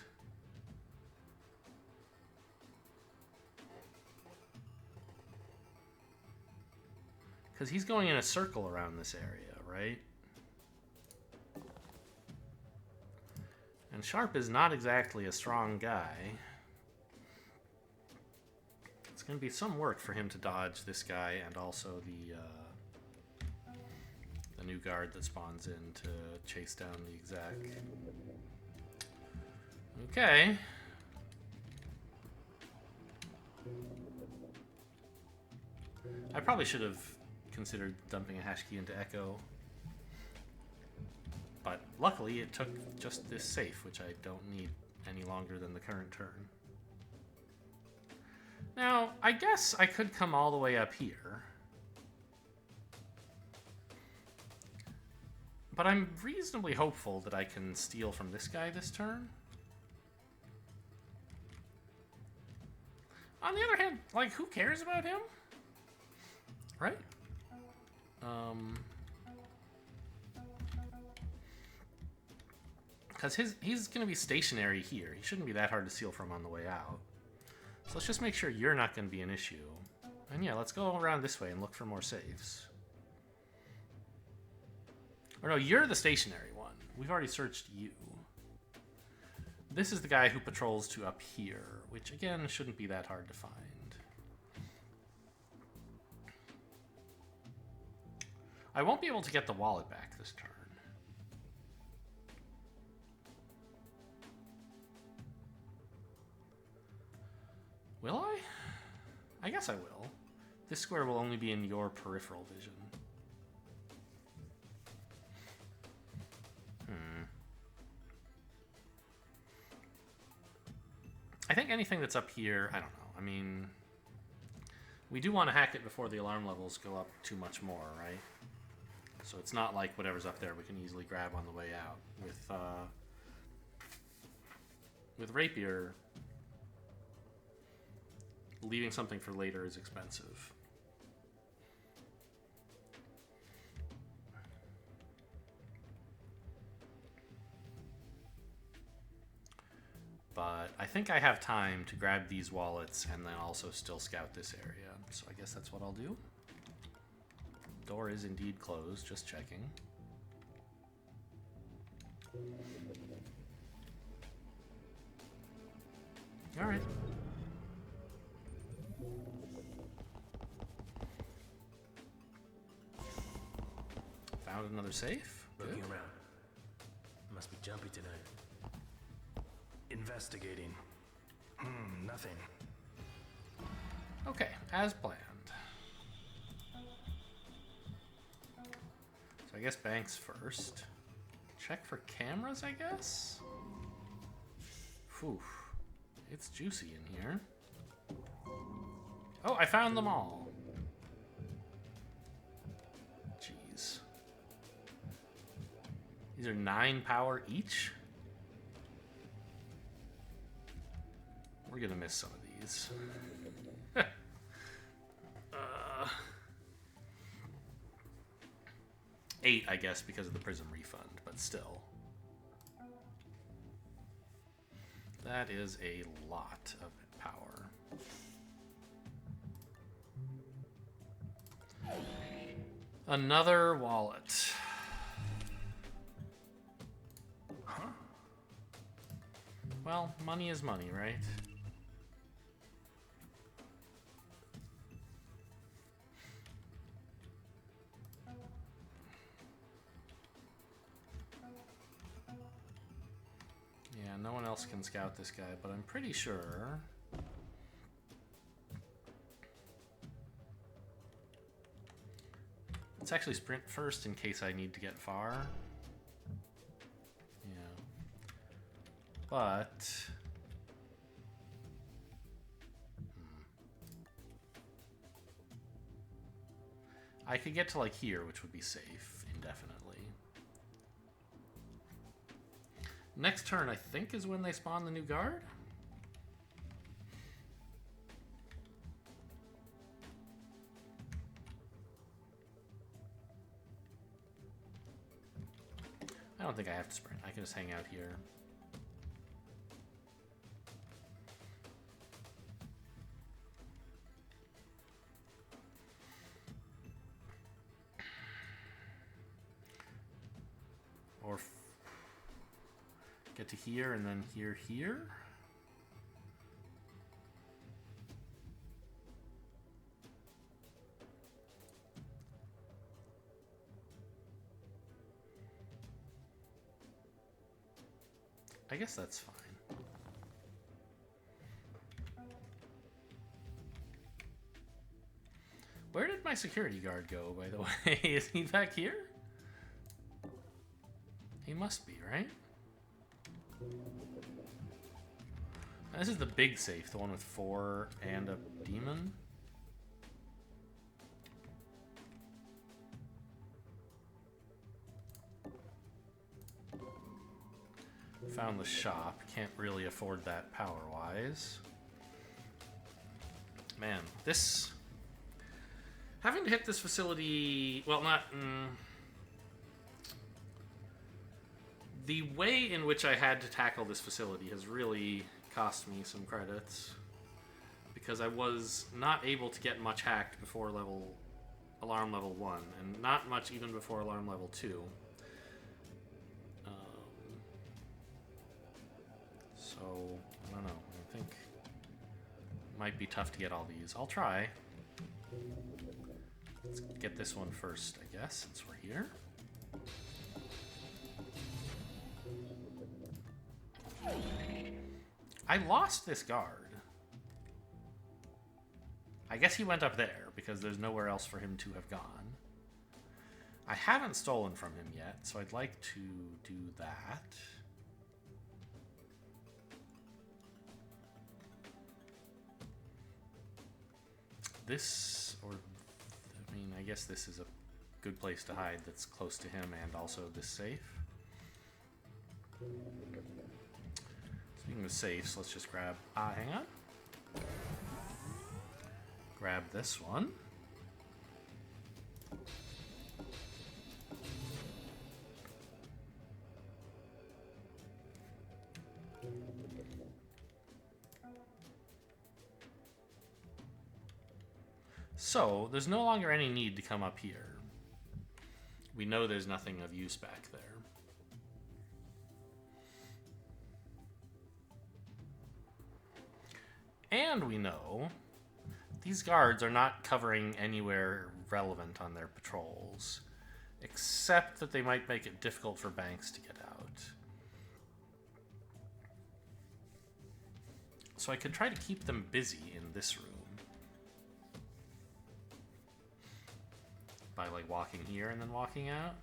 Because he's going in a circle around this area, right? And Sharp is not exactly a strong guy. It's going to be some work for him to dodge this guy and also the new guard that spawns in to chase down the exec. Okay. I probably should have considered dumping a hash key into Echo. But luckily it took just this safe, which I don't need any longer than the current turn. Now, I guess I could come all the way up here. But I'm reasonably hopeful that I can steal from this guy this turn. On the other hand, like, who cares about him? Right? Because he's going to be stationary here. He shouldn't be that hard to steal from on the way out. So let's just make sure you're not going to be an issue. And yeah, let's go around this way and look for more safes. Or no, you're the stationary one. We've already searched you. This is the guy who patrols to up here, which again shouldn't be that hard to find. I won't be able to get the wallet back this turn. Will I? I guess I will. This square will only be in your peripheral vision. I think anything that's up here, I don't know. I mean, we do want to hack it before the alarm levels go up too much more, right? So it's not like whatever's up there we can easily grab on the way out. With Rapier, leaving something for later is expensive. But I think I have time to grab these wallets and then also still scout this area. So I guess that's what I'll do. Door is indeed closed, just checking. All right. Found another safe. Looking Good. around. Must be jumpy tonight. Investigating. Nothing. Okay, as planned. I guess banks first. Check for cameras, I guess? Whew. It's juicy in here. Oh, I found them all. Jeez. These are 9 power each? We're gonna miss some of these. 8, I guess, because of the Prism refund, but still. That is a lot of power. Another wallet. Huh? Well, money is money, right? Yeah, no one else can scout this guy, but I'm pretty sure... Let's actually sprint first in case I need to get far. Yeah. But... I could get to like here, which would be safe indefinitely. Next turn, I think, is when they spawn the new guard. I don't think I have to sprint. I can just hang out here. Or get to here and then here. I guess that's fine. Where did my security guard go, by the way? Is he back here? He must be, right? This is the big safe, the one with 4 and a demon. Found the shop. Can't really afford that power-wise. Man, this... Having to hit this facility... Well, not... The way in which I had to tackle this facility has really cost me some credits. Because I was not able to get much hacked before alarm level 1. And not much even before alarm level 2. So, I don't know. I think it might be tough to get all these. I'll try. Let's get this one first, I guess, since we're here. I lost this guard. I guess he went up there, because there's nowhere else for him to have gone. I haven't stolen from him yet, so I'd like to do that. This, or, I mean, I guess this is a good place to hide that's close to him and also this safe. Speaking of safes, let's just grab, hang on. Grab this one. So, there's no longer any need to come up here. We know there's nothing of use back there. And we know these guards are not covering anywhere relevant on their patrols, except that they might make it difficult for banks to get out. So I could try to keep them busy in this room. By like walking here and then walking out.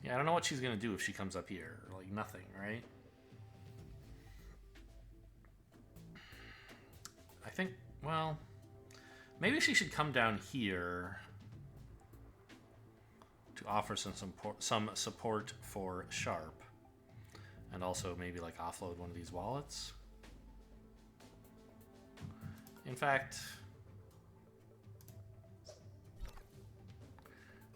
Yeah, I don't know what she's gonna do if she comes up here. Like, nothing, right? I think, well, maybe she should come down here to offer some support for Sharp. And also maybe, like, offload one of these wallets. In fact,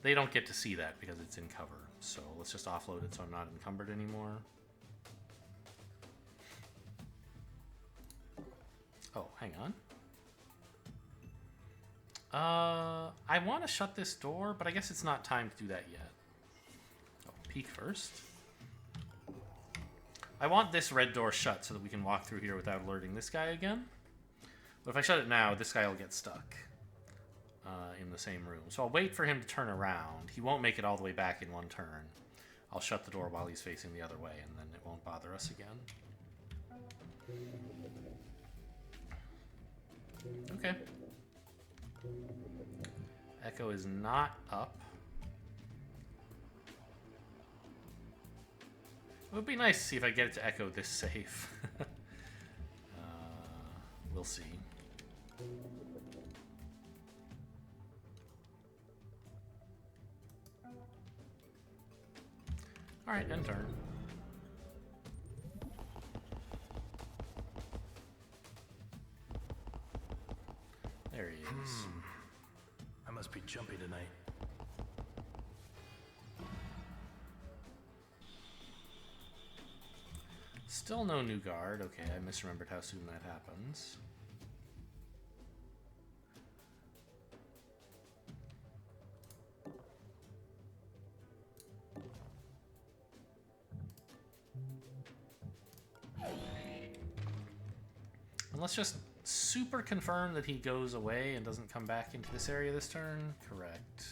they don't get to see that because it's in cover. So let's just offload it so I'm not encumbered anymore. Oh, hang on. I want to shut this door, but I guess it's not time to do that yet. Oh, peek first. I want this red door shut so that we can walk through here without alerting this guy again. But if I shut it now, this guy will get stuck in the same room. So I'll wait for him to turn around. He won't make it all the way back in one turn. I'll shut the door while he's facing the other way, and then it won't bother us again. Okay. Echo is not up. It would be nice to see if I get it to echo this safe. We'll see. Alright, end turn. There he is. I must be jumpy tonight. Still no new guard. Okay, I misremembered how soon that happens. And let's just super confirm that he goes away and doesn't come back into this area this turn. Correct.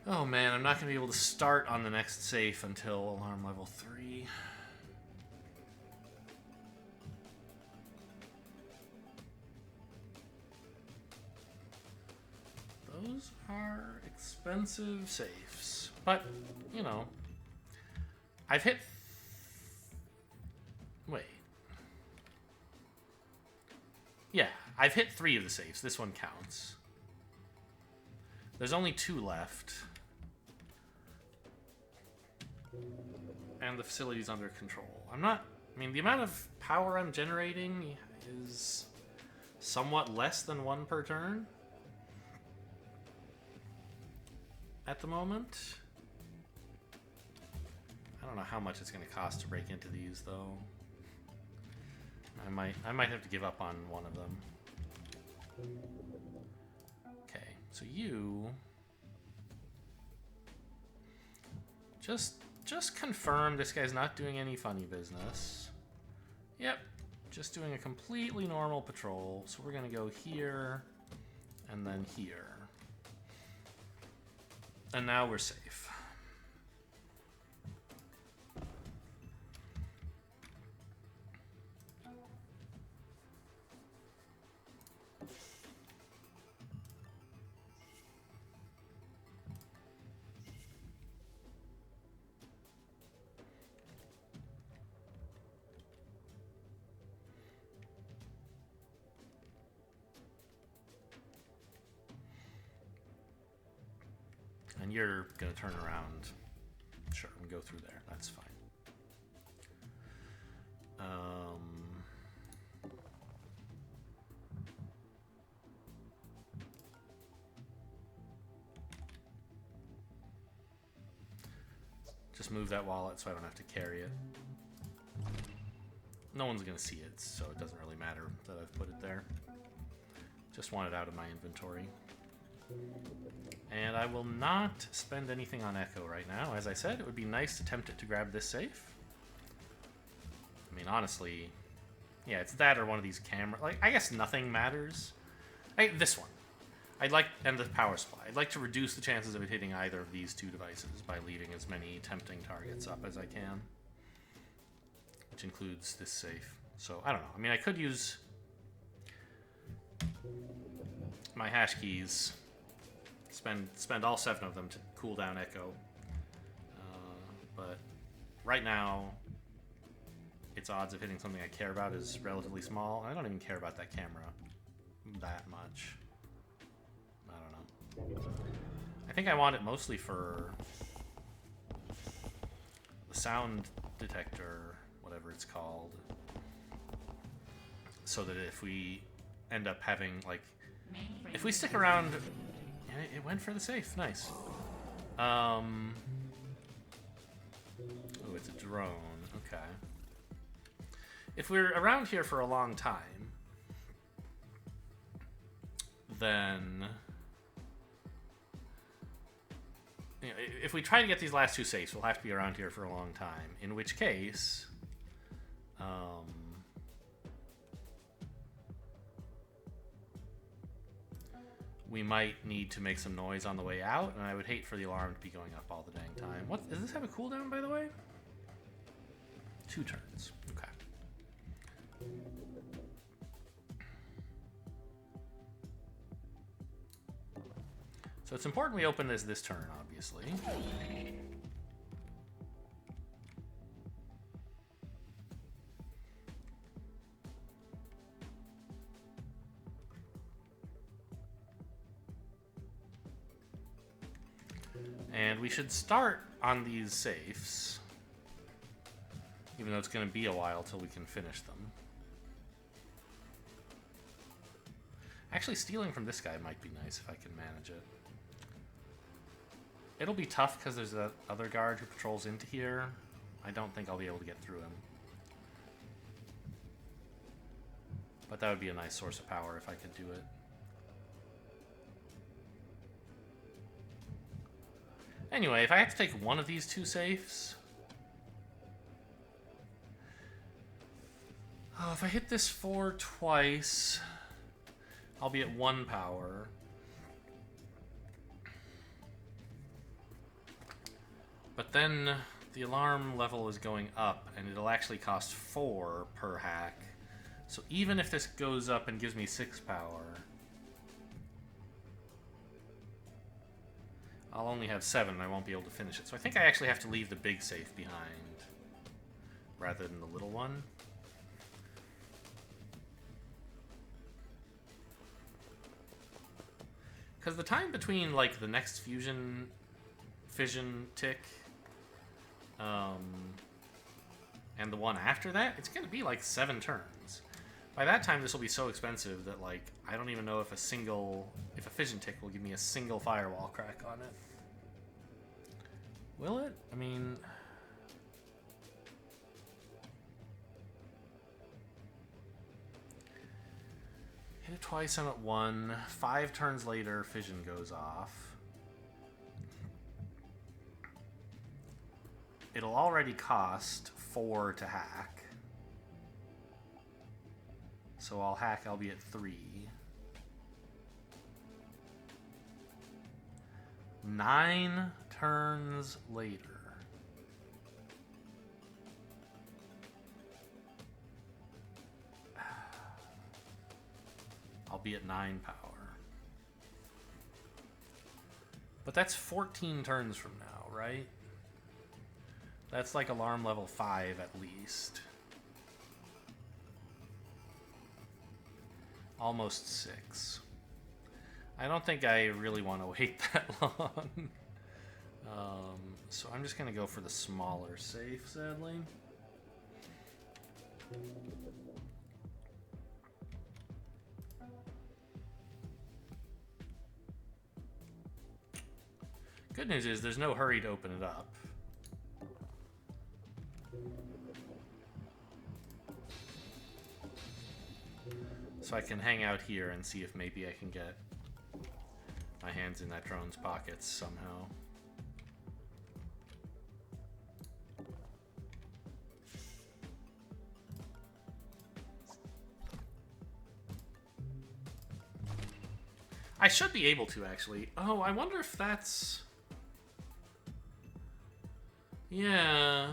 Oh man, I'm not going to be able to start on the next safe until alarm level 3. Those are expensive safes. But, you know, I've hit... Wait. Yeah, I've hit 3 of the safes. This one counts. There's only 2 left. And the facility's under control. I mean, the amount of power I'm generating is somewhat less than 1 per turn at the moment. I don't know how much it's going to cost to break into these, though. I might have to give up on one of them. Okay, so you just confirm this guy's not doing any funny business. Yep, just doing a completely normal patrol. So we're gonna go here and then here. And now we're safe. And you're gonna turn around. Sure, and go through there. That's fine. Just move that wallet so I don't have to carry it. No one's gonna see it, so it doesn't really matter that I've put it there. Just want it out of my inventory. And I will not spend anything on Echo right now. As I said, it would be nice to tempt it to grab this safe. I mean, honestly, yeah, it's that or one of these camera... Like, I guess nothing matters. This one. And the power supply. I'd like to reduce the chances of it hitting either of these 2 devices by leaving as many tempting targets up as I can. which includes this safe. So I don't know. I mean, I could use my hash keys, spend all 7 of them to cool down Echo. But right now, its odds of hitting something I care about is relatively small. I don't even care about that camera that much. I don't know. I think I want it mostly for the sound detector, whatever it's called, so that if we end up having, like, if we stick around, yeah, it went for the safe. Nice. Oh, it's a drone. Okay. If we're around here for a long time, then, you know, if we try to get these last 2 safes, we'll have to be around here for a long time. In which case, we might need to make some noise on the way out, and I would hate for the alarm to be going up all the dang time. What does this have a cooldown, by the way? 2 turns. Okay. So it's important we open this turn, obviously. And we should start on these safes, even though it's going to be a while till we can finish them. Actually, stealing from this guy might be nice if I can manage it. It'll be tough because there's that other guard who patrols into here. I don't think I'll be able to get through him. But that would be a nice source of power if I could do it. Anyway, if I have to take one of these 2 safes... Oh, if I hit this 4 twice, I'll be at 1 power. But then the alarm level is going up, and it'll actually cost 4 per hack. So even if this goes up and gives me 6 power, I'll only have 7 and I won't be able to finish it. So I think I actually have to leave the big safe behind rather than the little one. Because the time between, like, the next fission tick and the one after that, it's going to be like 7 turns. By that time, this will be so expensive that, like, I don't even know if a fission tick will give me a single firewall crack on it. Will it? I mean... Hit it twice, I'm at 1. 5 turns later, fission goes off. It'll already cost 4 to hack. So I'll hack, I'll be at 3. 9 turns later. I'll be at 9 power. But that's 14 turns from now, right? That's like alarm level 5 at least. Almost 6. I don't think I really want to wait that long. So I'm just going to go for the smaller safe, sadly. Good news is there's no hurry to open it up. So I can hang out here and see if maybe I can get my hands in that drone's pockets somehow. I should be able to, actually. Oh, I wonder if that's... Yeah.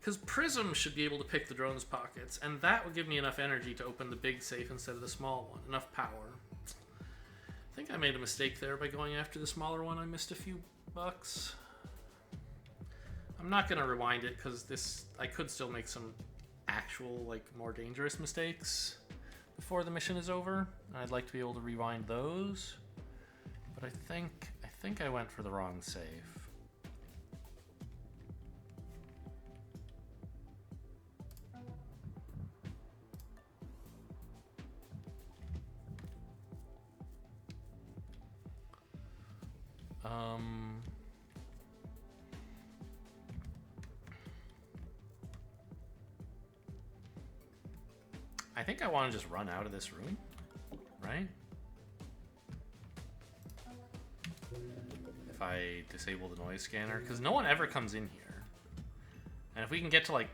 Because Prism should be able to pick the drone's pockets, and that would give me enough energy to open the big safe instead of the small one. Enough power. I think I made a mistake there by going after the smaller one. I missed a few bucks. I'm not going to rewind it because I could still make some actual, like, more dangerous mistakes before the mission is over. I'd like to be able to rewind those. But I think I went for the wrong save. I think I want to just run out of this room, right? If I disable the noise scanner, because no one ever comes in here. And if we can get to, like,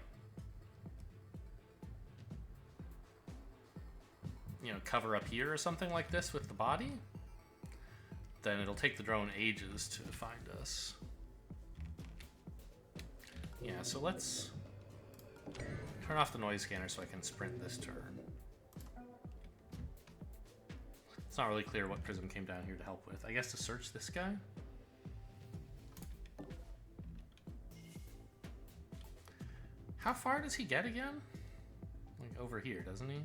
you know, cover up here or something like this with the body, then it'll take the drone ages to find us. Yeah, so let's turn off the noise scanner so I can sprint this turn. It's not really clear what Prism came down here to help with. I guess to search this guy? How far does he get again? Like over here, doesn't he?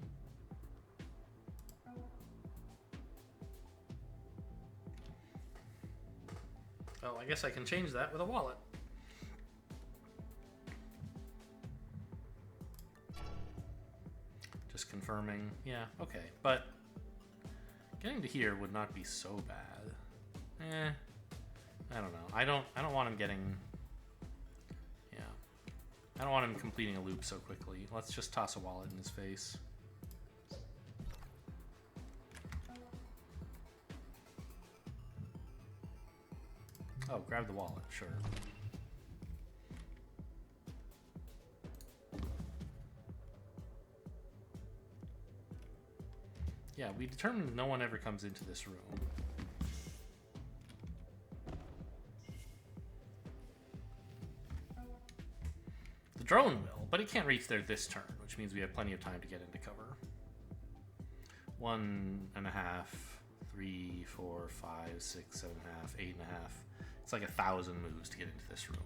Oh, I guess I can change that with a wallet. Just confirming. Yeah, okay. But getting to here would not be so bad. I don't know. I don't want him getting... Yeah. I don't want him completing a loop so quickly. Let's just toss a wallet in his face. Oh, grab the wallet, sure. Yeah, we determined no one ever comes into this room. The drone will, but it can't reach there this turn, which means we have plenty of time to get into cover. 1.5, 3, 4, 5, 6, 7.5, 8.5. It's like 1,000 moves to get into this room.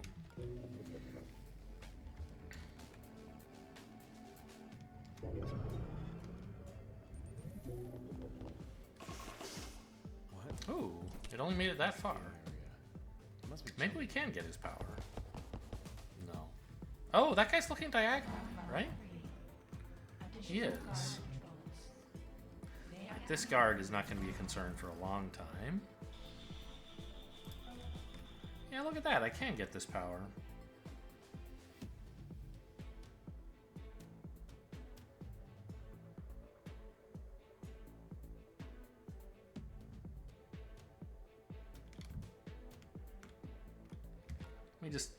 What? Ooh, it only made it that far. Must be Maybe we can get his power. No. Oh, that guy's looking diagonally, right? He is. This guard is not going to be a concern for a long time. Yeah, look at that. I can get this power. Let me just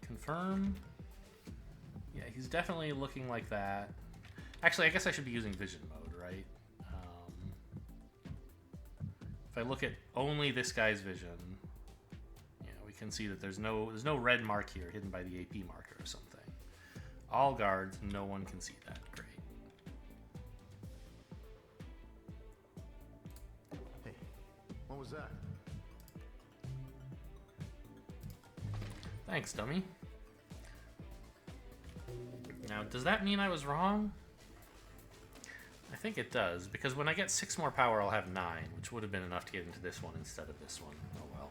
confirm. Yeah, he's definitely looking like that. Actually, I guess I should be using vision mode, right? If I look at only this guy's vision, we can see that there's no red mark here hidden by the AP marker or something. All guards, no one can see that. Great. Hey, what was that? Thanks, dummy. Now, does that mean I was wrong? I think it does, because when I get 6 more power, I'll have 9, which would have been enough to get into this one instead of this one. Oh well.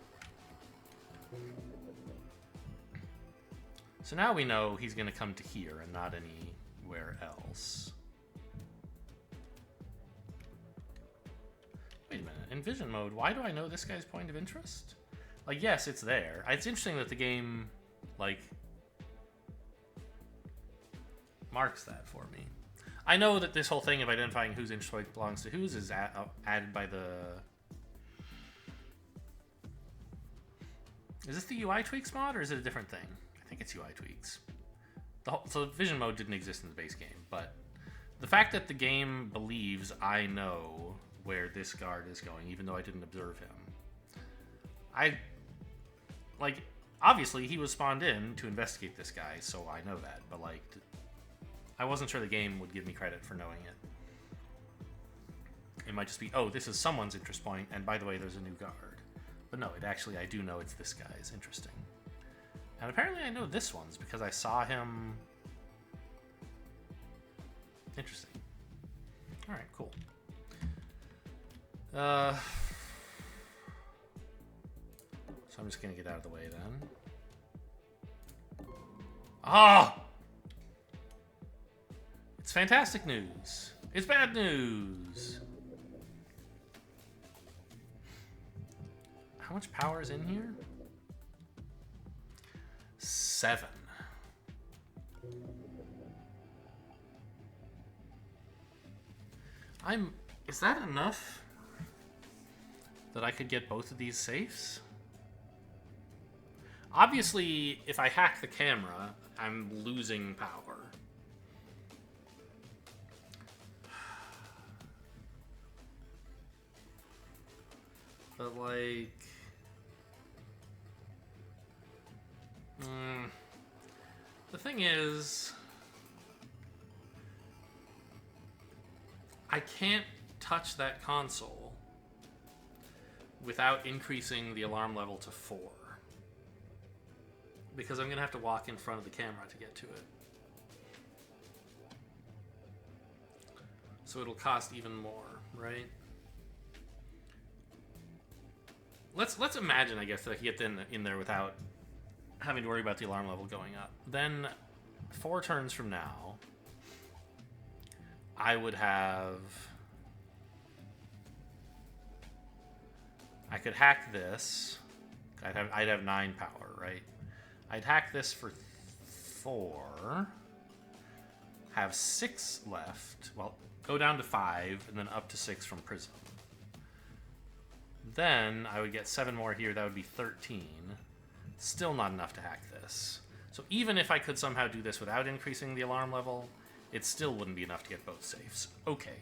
So now we know he's going to come to here and not anywhere else. Wait a minute. In vision mode, why do I know this guy's point of interest? Like, yes, it's there. It's interesting that the game, like, marks that for me. I know that this whole thing of identifying whose interest point belongs to whose is added by the... Is this the UI tweaks mod, or is it a different thing? I think it's UI tweaks. So vision mode didn't exist in the base game, but the fact that the game believes I know where this guard is going, even though I didn't observe him, obviously he was spawned in to investigate this guy, so I know that. But like, I wasn't sure the game would give me credit for knowing it. It might just be, oh, this is someone's interest point, and by the way, there's a new guard. But no, it actually, I do know it's this guy's. Interesting. And apparently I know this one's because I saw him. Interesting. Alright, cool. So I'm just gonna get out of the way then. Ah! It's fantastic news. It's bad news. How much power is in here? 7. Is that enough that I could get both of these safes? Obviously, if I hack the camera, I'm losing power. But like... the thing is, I can't touch that console without increasing the alarm level to 4. Because I'm going to have to walk in front of the camera to get to it. So it'll cost even more, right? Let's imagine, I guess, that I can get in there without having to worry about the alarm level going up. Then 4 turns from now, I would have... I could hack this. I'd have 9 power, right? I'd hack this for 4. Have 6 left. Well, go down to 5, and then up to 6 from Prism. Then I would get 7 more here. That would be 13. Still not enough to hack this. So even if I could somehow do this without increasing the alarm level, it still wouldn't be enough to get both safes. Okay.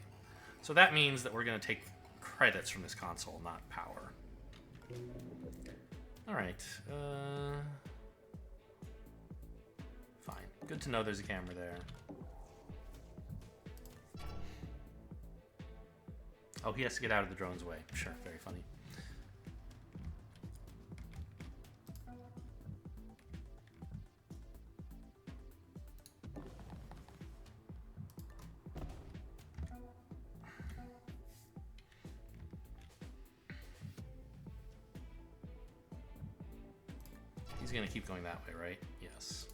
So that means that we're going to take credits from this console, not power. Alright. Fine. Good to know there's a camera there. Oh, he has to get out of the drone's way. Sure, very funny. He's gonna keep going that way, right? Yes.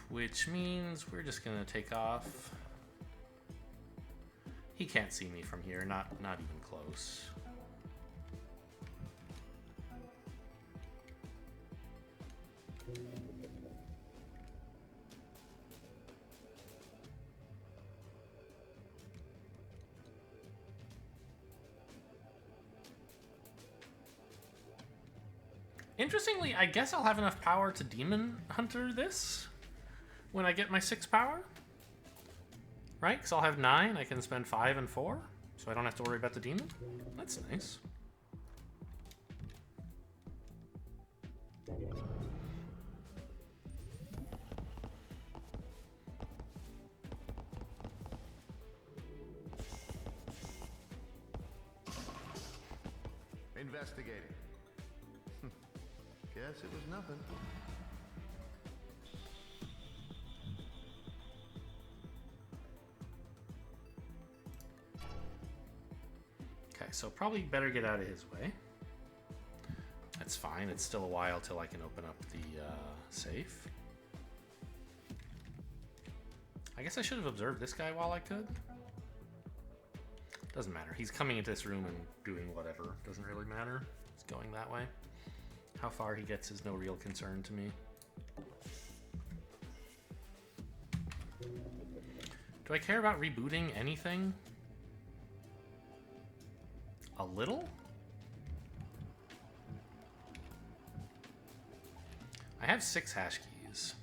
Which means we're just gonna take off. He can't see me from here, not even close. Interestingly, I guess I'll have enough power to Demon Hunter this when I get my 6 power. Right? Because I'll have 9. I can spend 5 and 4. So I don't have to worry about the demon. That's nice. Investigating. Guess it was nothing. Okay, so probably better get out of his way. That's fine. It's still a while till I can open up the safe. I guess I should have observed this guy while I could. Doesn't matter. He's coming into this room and doing whatever. Doesn't really matter. He's going that way. How far he gets is no real concern to me. Do I care about rebooting anything? A little? I have 6 hash keys.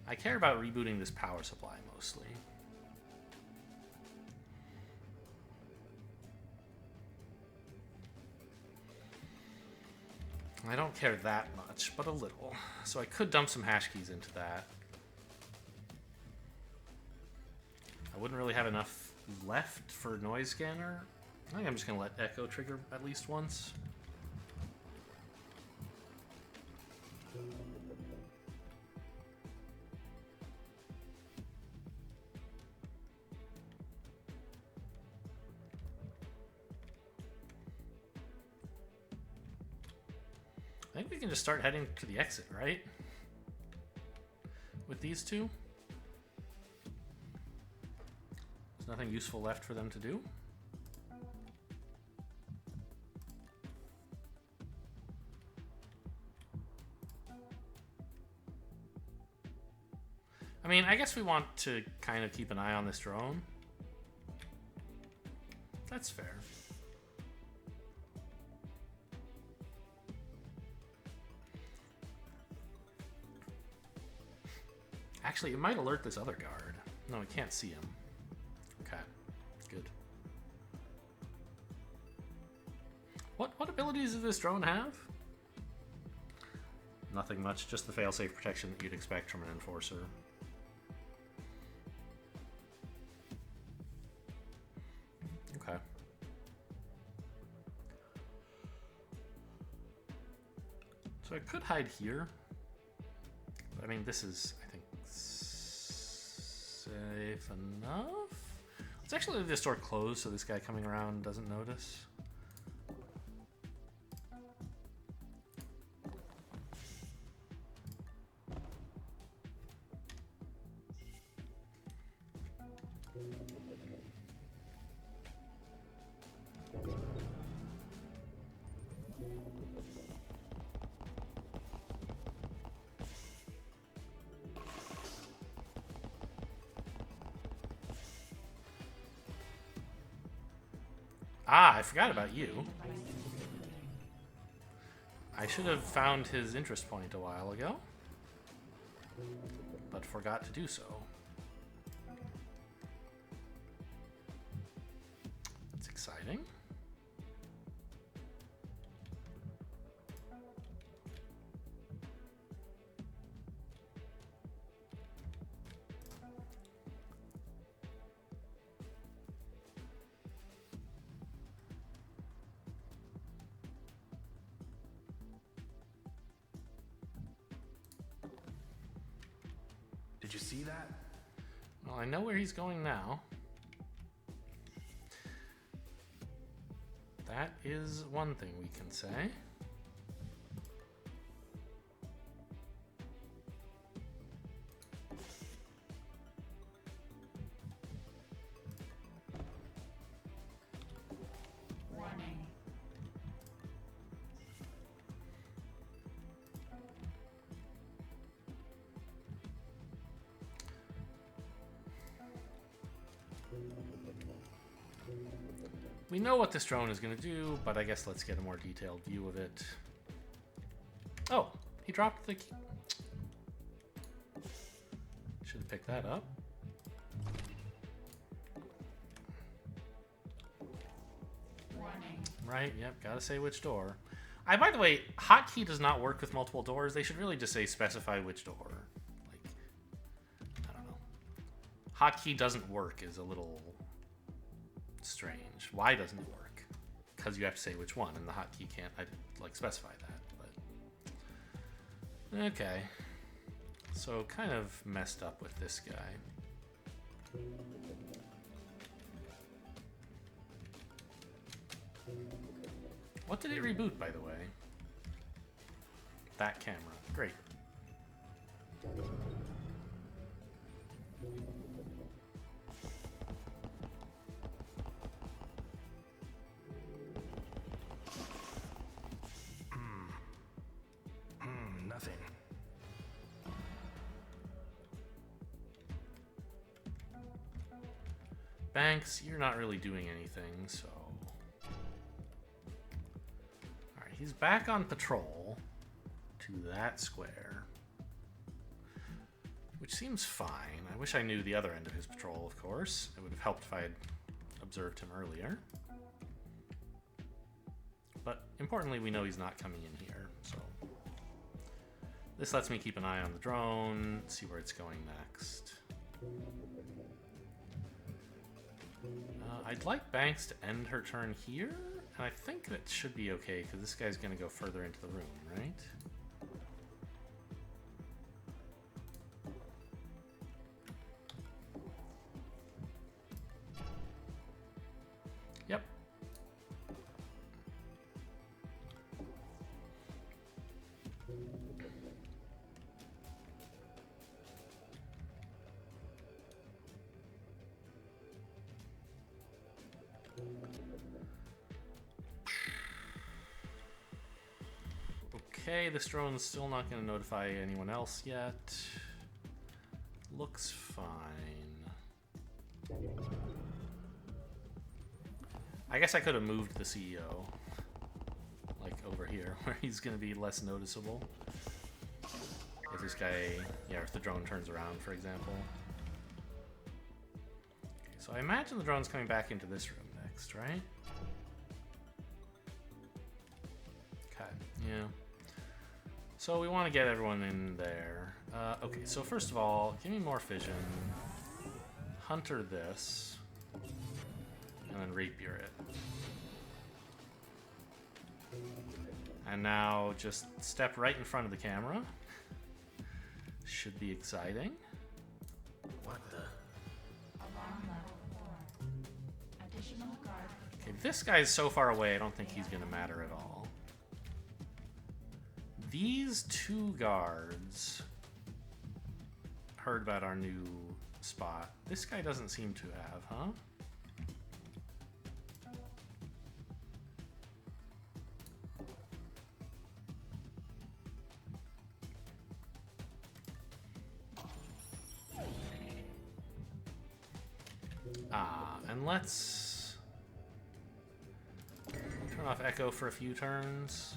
I care about rebooting this power supply mostly. I don't care that much, but a little. So I could dump some hash keys into that. I wouldn't really have enough left for noise scanner. I think I'm just going to let echo trigger at least once. I think we can just start heading to the exit, right? With these two? There's nothing useful left for them to do? I mean, I guess we want to kind of keep an eye on this drone. That's fair. Actually, it might alert this other guard. No, we can't see him. Okay, good. What abilities does this drone have? Nothing much, just the failsafe protection that you'd expect from an enforcer. Okay. So I could hide here. I mean, this is, I think, safe enough. Let's actually leave this door closed so this guy coming around doesn't notice. Ah, I forgot about you. I should have found his interest point a while ago, but forgot to do so. It's exciting. Did you see that? Well, I know where he's going now. That is one thing we can say. Warning. We know what this drone is going to do, but I guess let's get a more detailed view of it. Oh, he dropped the key. Should have picked that up. Warning. Right, yep, gotta say which door. By the way, hotkey does not work with multiple doors. They should really just say specify which door. Like, I don't know. Hotkey doesn't work is a little strange. Why doesn't it work? Because you have to say which one, and the hotkey can't, like, specify that, but... Okay. So, kind of messed up with this guy. What did it reboot, by the way? That camera. Great. Nothing. Banks, you're not really doing anything, so... Alright, he's back on patrol to that square. Which seems fine. I wish I knew the other end of his patrol, of course. It would have helped if I had observed him earlier. But importantly, we know he's not coming in here, so... This lets me keep an eye on the drone, see where it's going next. I'd like Banks to end her turn here, and I think that should be okay, because this guy's going to go further into the room, right? Yep. Okay, this drone's still not going to notify anyone else yet. Looks fine. I guess I could have moved the CEO, like over here, where he's going to be less noticeable. If this guy, yeah, if the drone turns around, for example. Okay, so I imagine the drone's coming back into this room next, right? Okay, yeah. So we want to get everyone in there. Okay, so first of all, give me more fission. Hunter this. And then rapier it. And now just step right in front of the camera. Should be exciting. What the? Alarm level 4. Additional guard. Okay, this guy's so far away, I don't think he's gonna matter at all. These two guards heard about our new spot. This guy doesn't seem to have, huh? And let's turn off Echo for a few turns.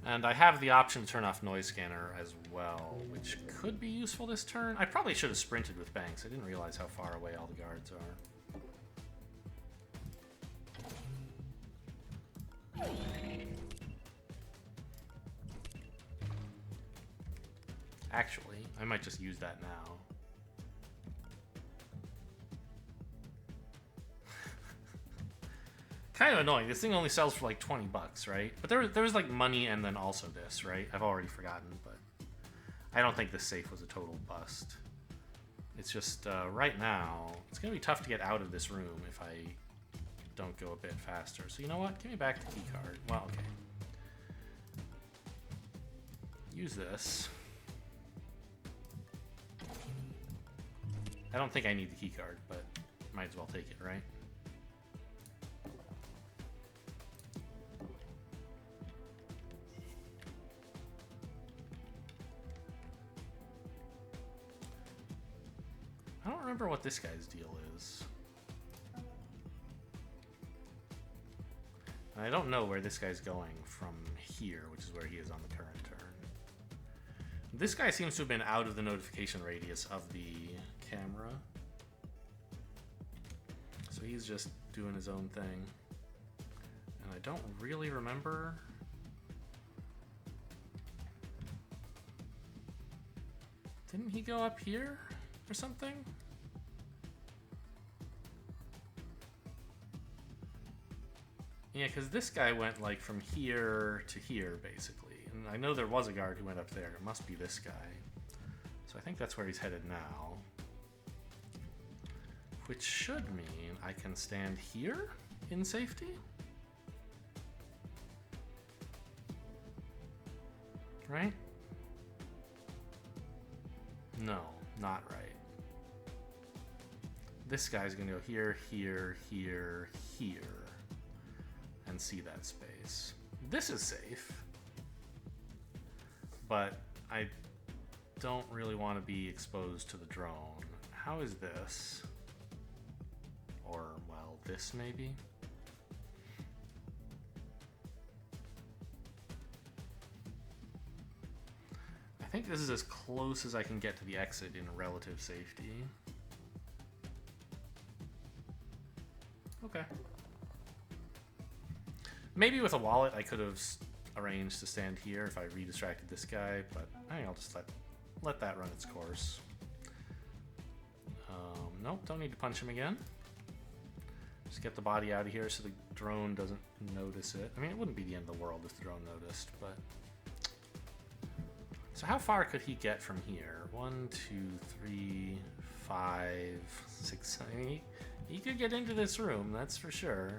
And I have the option to turn off Noise Scanner as well, which could be useful this turn. I probably should have sprinted with Banks. I didn't realize how far away all the guards are. Actually, I might just use that now. Kind of annoying. This thing only sells for like 20 bucks, right? But there was like money and then also this, right? I've already forgotten, but I don't think this safe was a total bust. It's just right now, it's going to be tough to get out of this room if I don't go a bit faster. So you know what? Give me back the key card. Well, okay. Use this. I don't think I need the key card, but might as well take it, right? I don't remember what this guy's deal is. And I don't know where this guy's going from here, which is where he is on the current turn. This guy seems to have been out of the notification radius of the camera. So he's just doing his own thing. And I don't really remember. Didn't he go up here or something? Yeah, because this guy went like from here to here, basically. And I know there was a guard who went up there. It must be this guy. So I think that's where he's headed now. Which should mean I can stand here in safety? Right? No, not right. This guy's gonna go here, here, here, here. And see that space. This is safe. But I don't really want to be exposed to the drone. How is this? Or, well, this maybe? think this is as close as I can get to the exit in relative safety. Okay. Maybe with a wallet I could have arranged to stand here if I redistracted this guy, but I think I'll just let that run its course. Nope, don't need to punch him again. Just get the body out of here so the drone doesn't notice it. I mean, it wouldn't be the end of the world if the drone noticed, but... So how far could he get from here? 1, 2, 3, 5, 6... I mean, he could get into this room, that's for sure.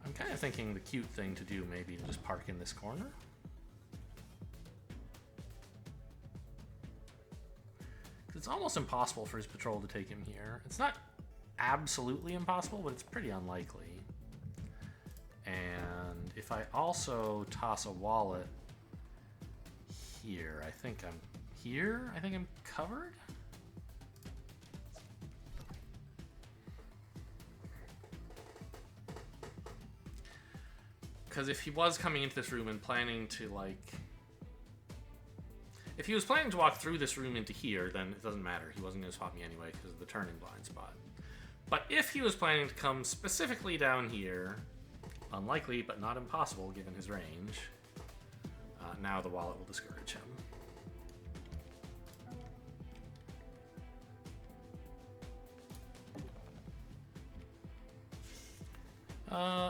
I'm kind of thinking the cute thing to do maybe to just park in this corner. It's almost impossible for his patrol to take him here. It's not absolutely impossible, but it's pretty unlikely. And if I also toss a wallet here, I think I'm here. I think I'm covered. Because if he was coming into this room and planning to, like... If he was planning to walk through this room into here, then it doesn't matter. He wasn't going to spot me anyway because of the turning blind spot. But if he was planning to come specifically down here, unlikely but not impossible given his range, now the wallet will discourage him.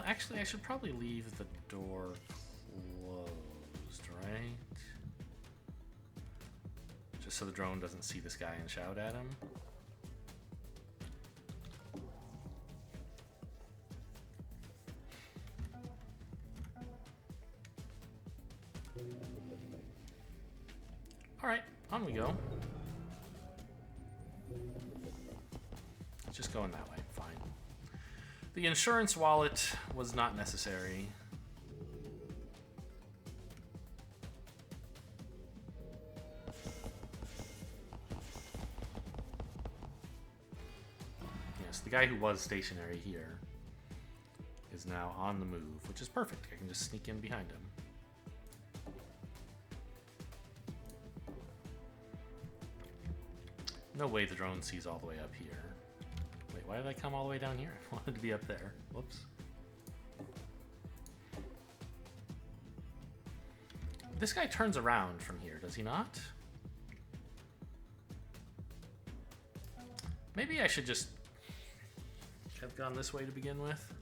Actually, I should probably leave the door closed, right? Just so the drone doesn't see this guy and shout at him. Alright, on we go. Just going that way, fine. The insurance wallet was not necessary. Yes, the guy who was stationary here is now on the move, which is perfect. I can just sneak in behind him. No way the drone sees all the way up here. Wait, why did I come all the way down here? I wanted to be up there. Whoops. This guy turns around from here, does he not? Maybe I should just have gone this way to begin with.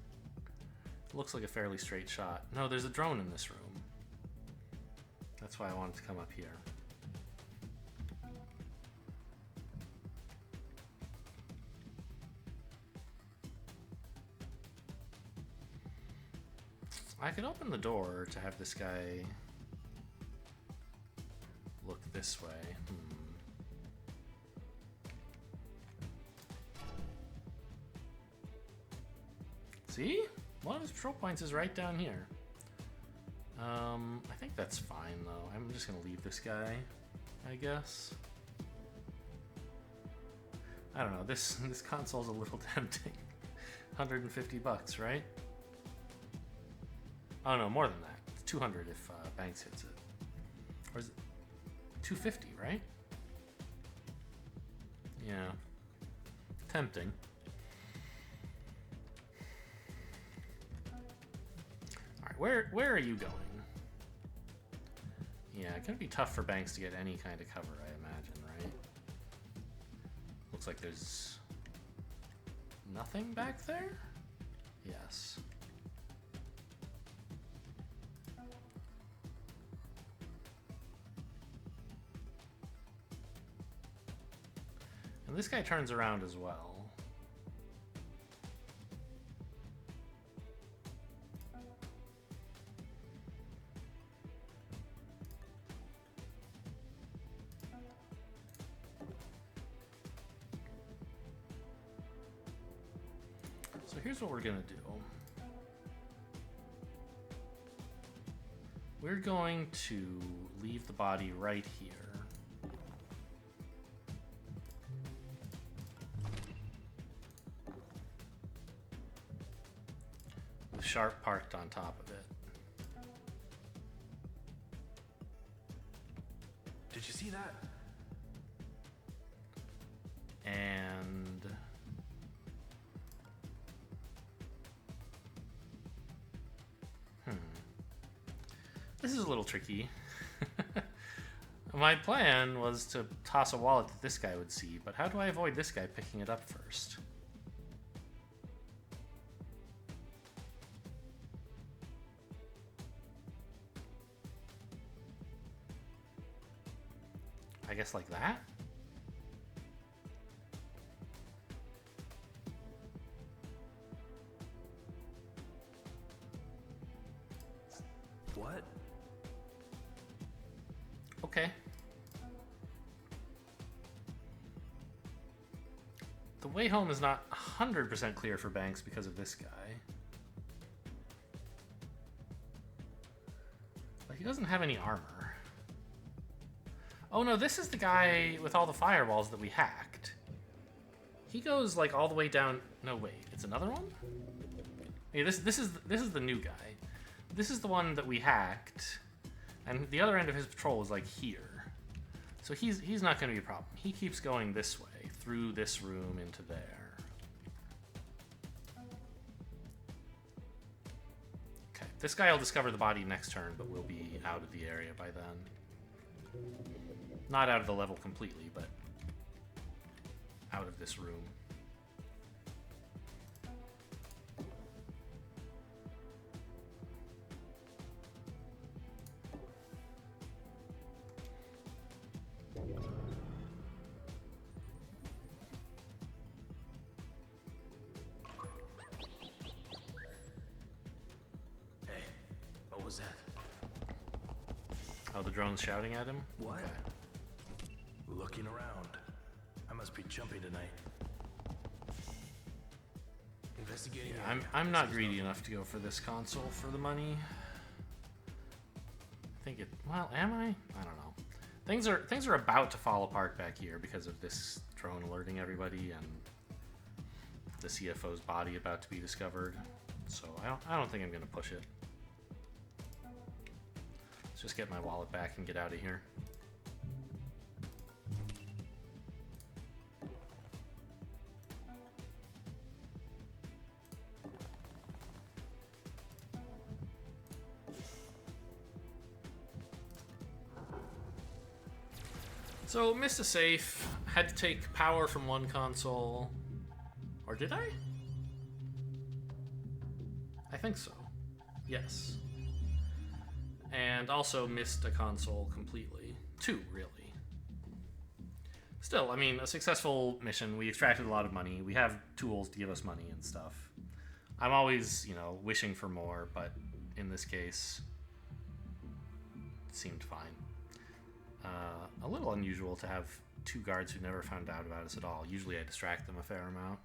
It looks like a fairly straight shot. No, there's a drone in this room. That's why I wanted to come up here. I could open the door to have this guy look this way. See? One of his patrol points is right down here. I think that's fine though. I'm just gonna leave this guy, I guess. I don't know, this console's a little tempting. $150, right? Oh no, more than that. It's 200 if Banks hits it. Or is it 250, right? Yeah. Tempting. Alright, where are you going? Yeah, it's gonna be tough for Banks to get any kind of cover, I imagine, right? Looks like there's nothing back there? Yes. And this guy turns around as well. So here's what we're gonna do. We're going to leave the body right here. Sharp parked on top of it. Did you see that? And this is a little tricky. My plan was to toss a wallet that this guy would see, but how do I avoid this guy picking it up first? I guess like that? What? Okay. The way home is not 100% clear for Banks because of this guy. But he doesn't have any armor. Oh no, this is the guy with all the firewalls that we hacked. He goes like all the way down. No, wait, it's another one? Yeah, this is the new guy. This is the one that we hacked, and the other end of his patrol is like here. So he's not going to be a problem. He keeps going this way, through this room into there. Okay, this guy will discover the body next turn, but we'll be out of the area by then. Not out of the level completely, but out of this room. Hey, what was that? Oh, the drone's shouting at him? What? Okay. Looking around. I must be jumpy tonight. Investigating. Yeah, I'm not greedy enough to go for this console for the money. I think it. Well, am I? I don't know. Things are about to fall apart back here because of this drone alerting everybody and the CFO's body about to be discovered. So I don't think I'm gonna push it. Let's just get my wallet back and get out of here. So, missed a safe, had to take power from one console. Or did I? I think so. Yes. And also missed a console completely. Two, really. Still, I mean, a successful mission. We extracted a lot of money. We have tools to give us money and stuff. I'm always, you know, wishing for more, but in this case, it seemed fine. A little unusual to have two guards who never found out about us at all. Usually I distract them a fair amount.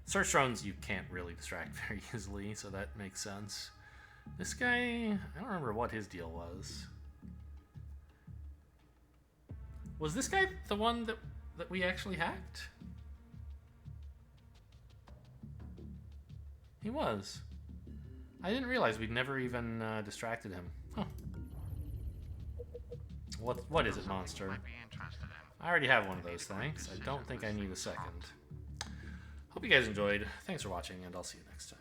Search drones you can't really distract very easily, so that makes sense. This guy, I don't remember what his deal was. Was this guy the one that we actually hacked? He was. I didn't realize we'd never even distracted him. Huh. What is it, monster? Might be interested in. I already have one of those, thanks. I don't think I need a second. Hope you guys enjoyed. Thanks for watching, and I'll see you next time.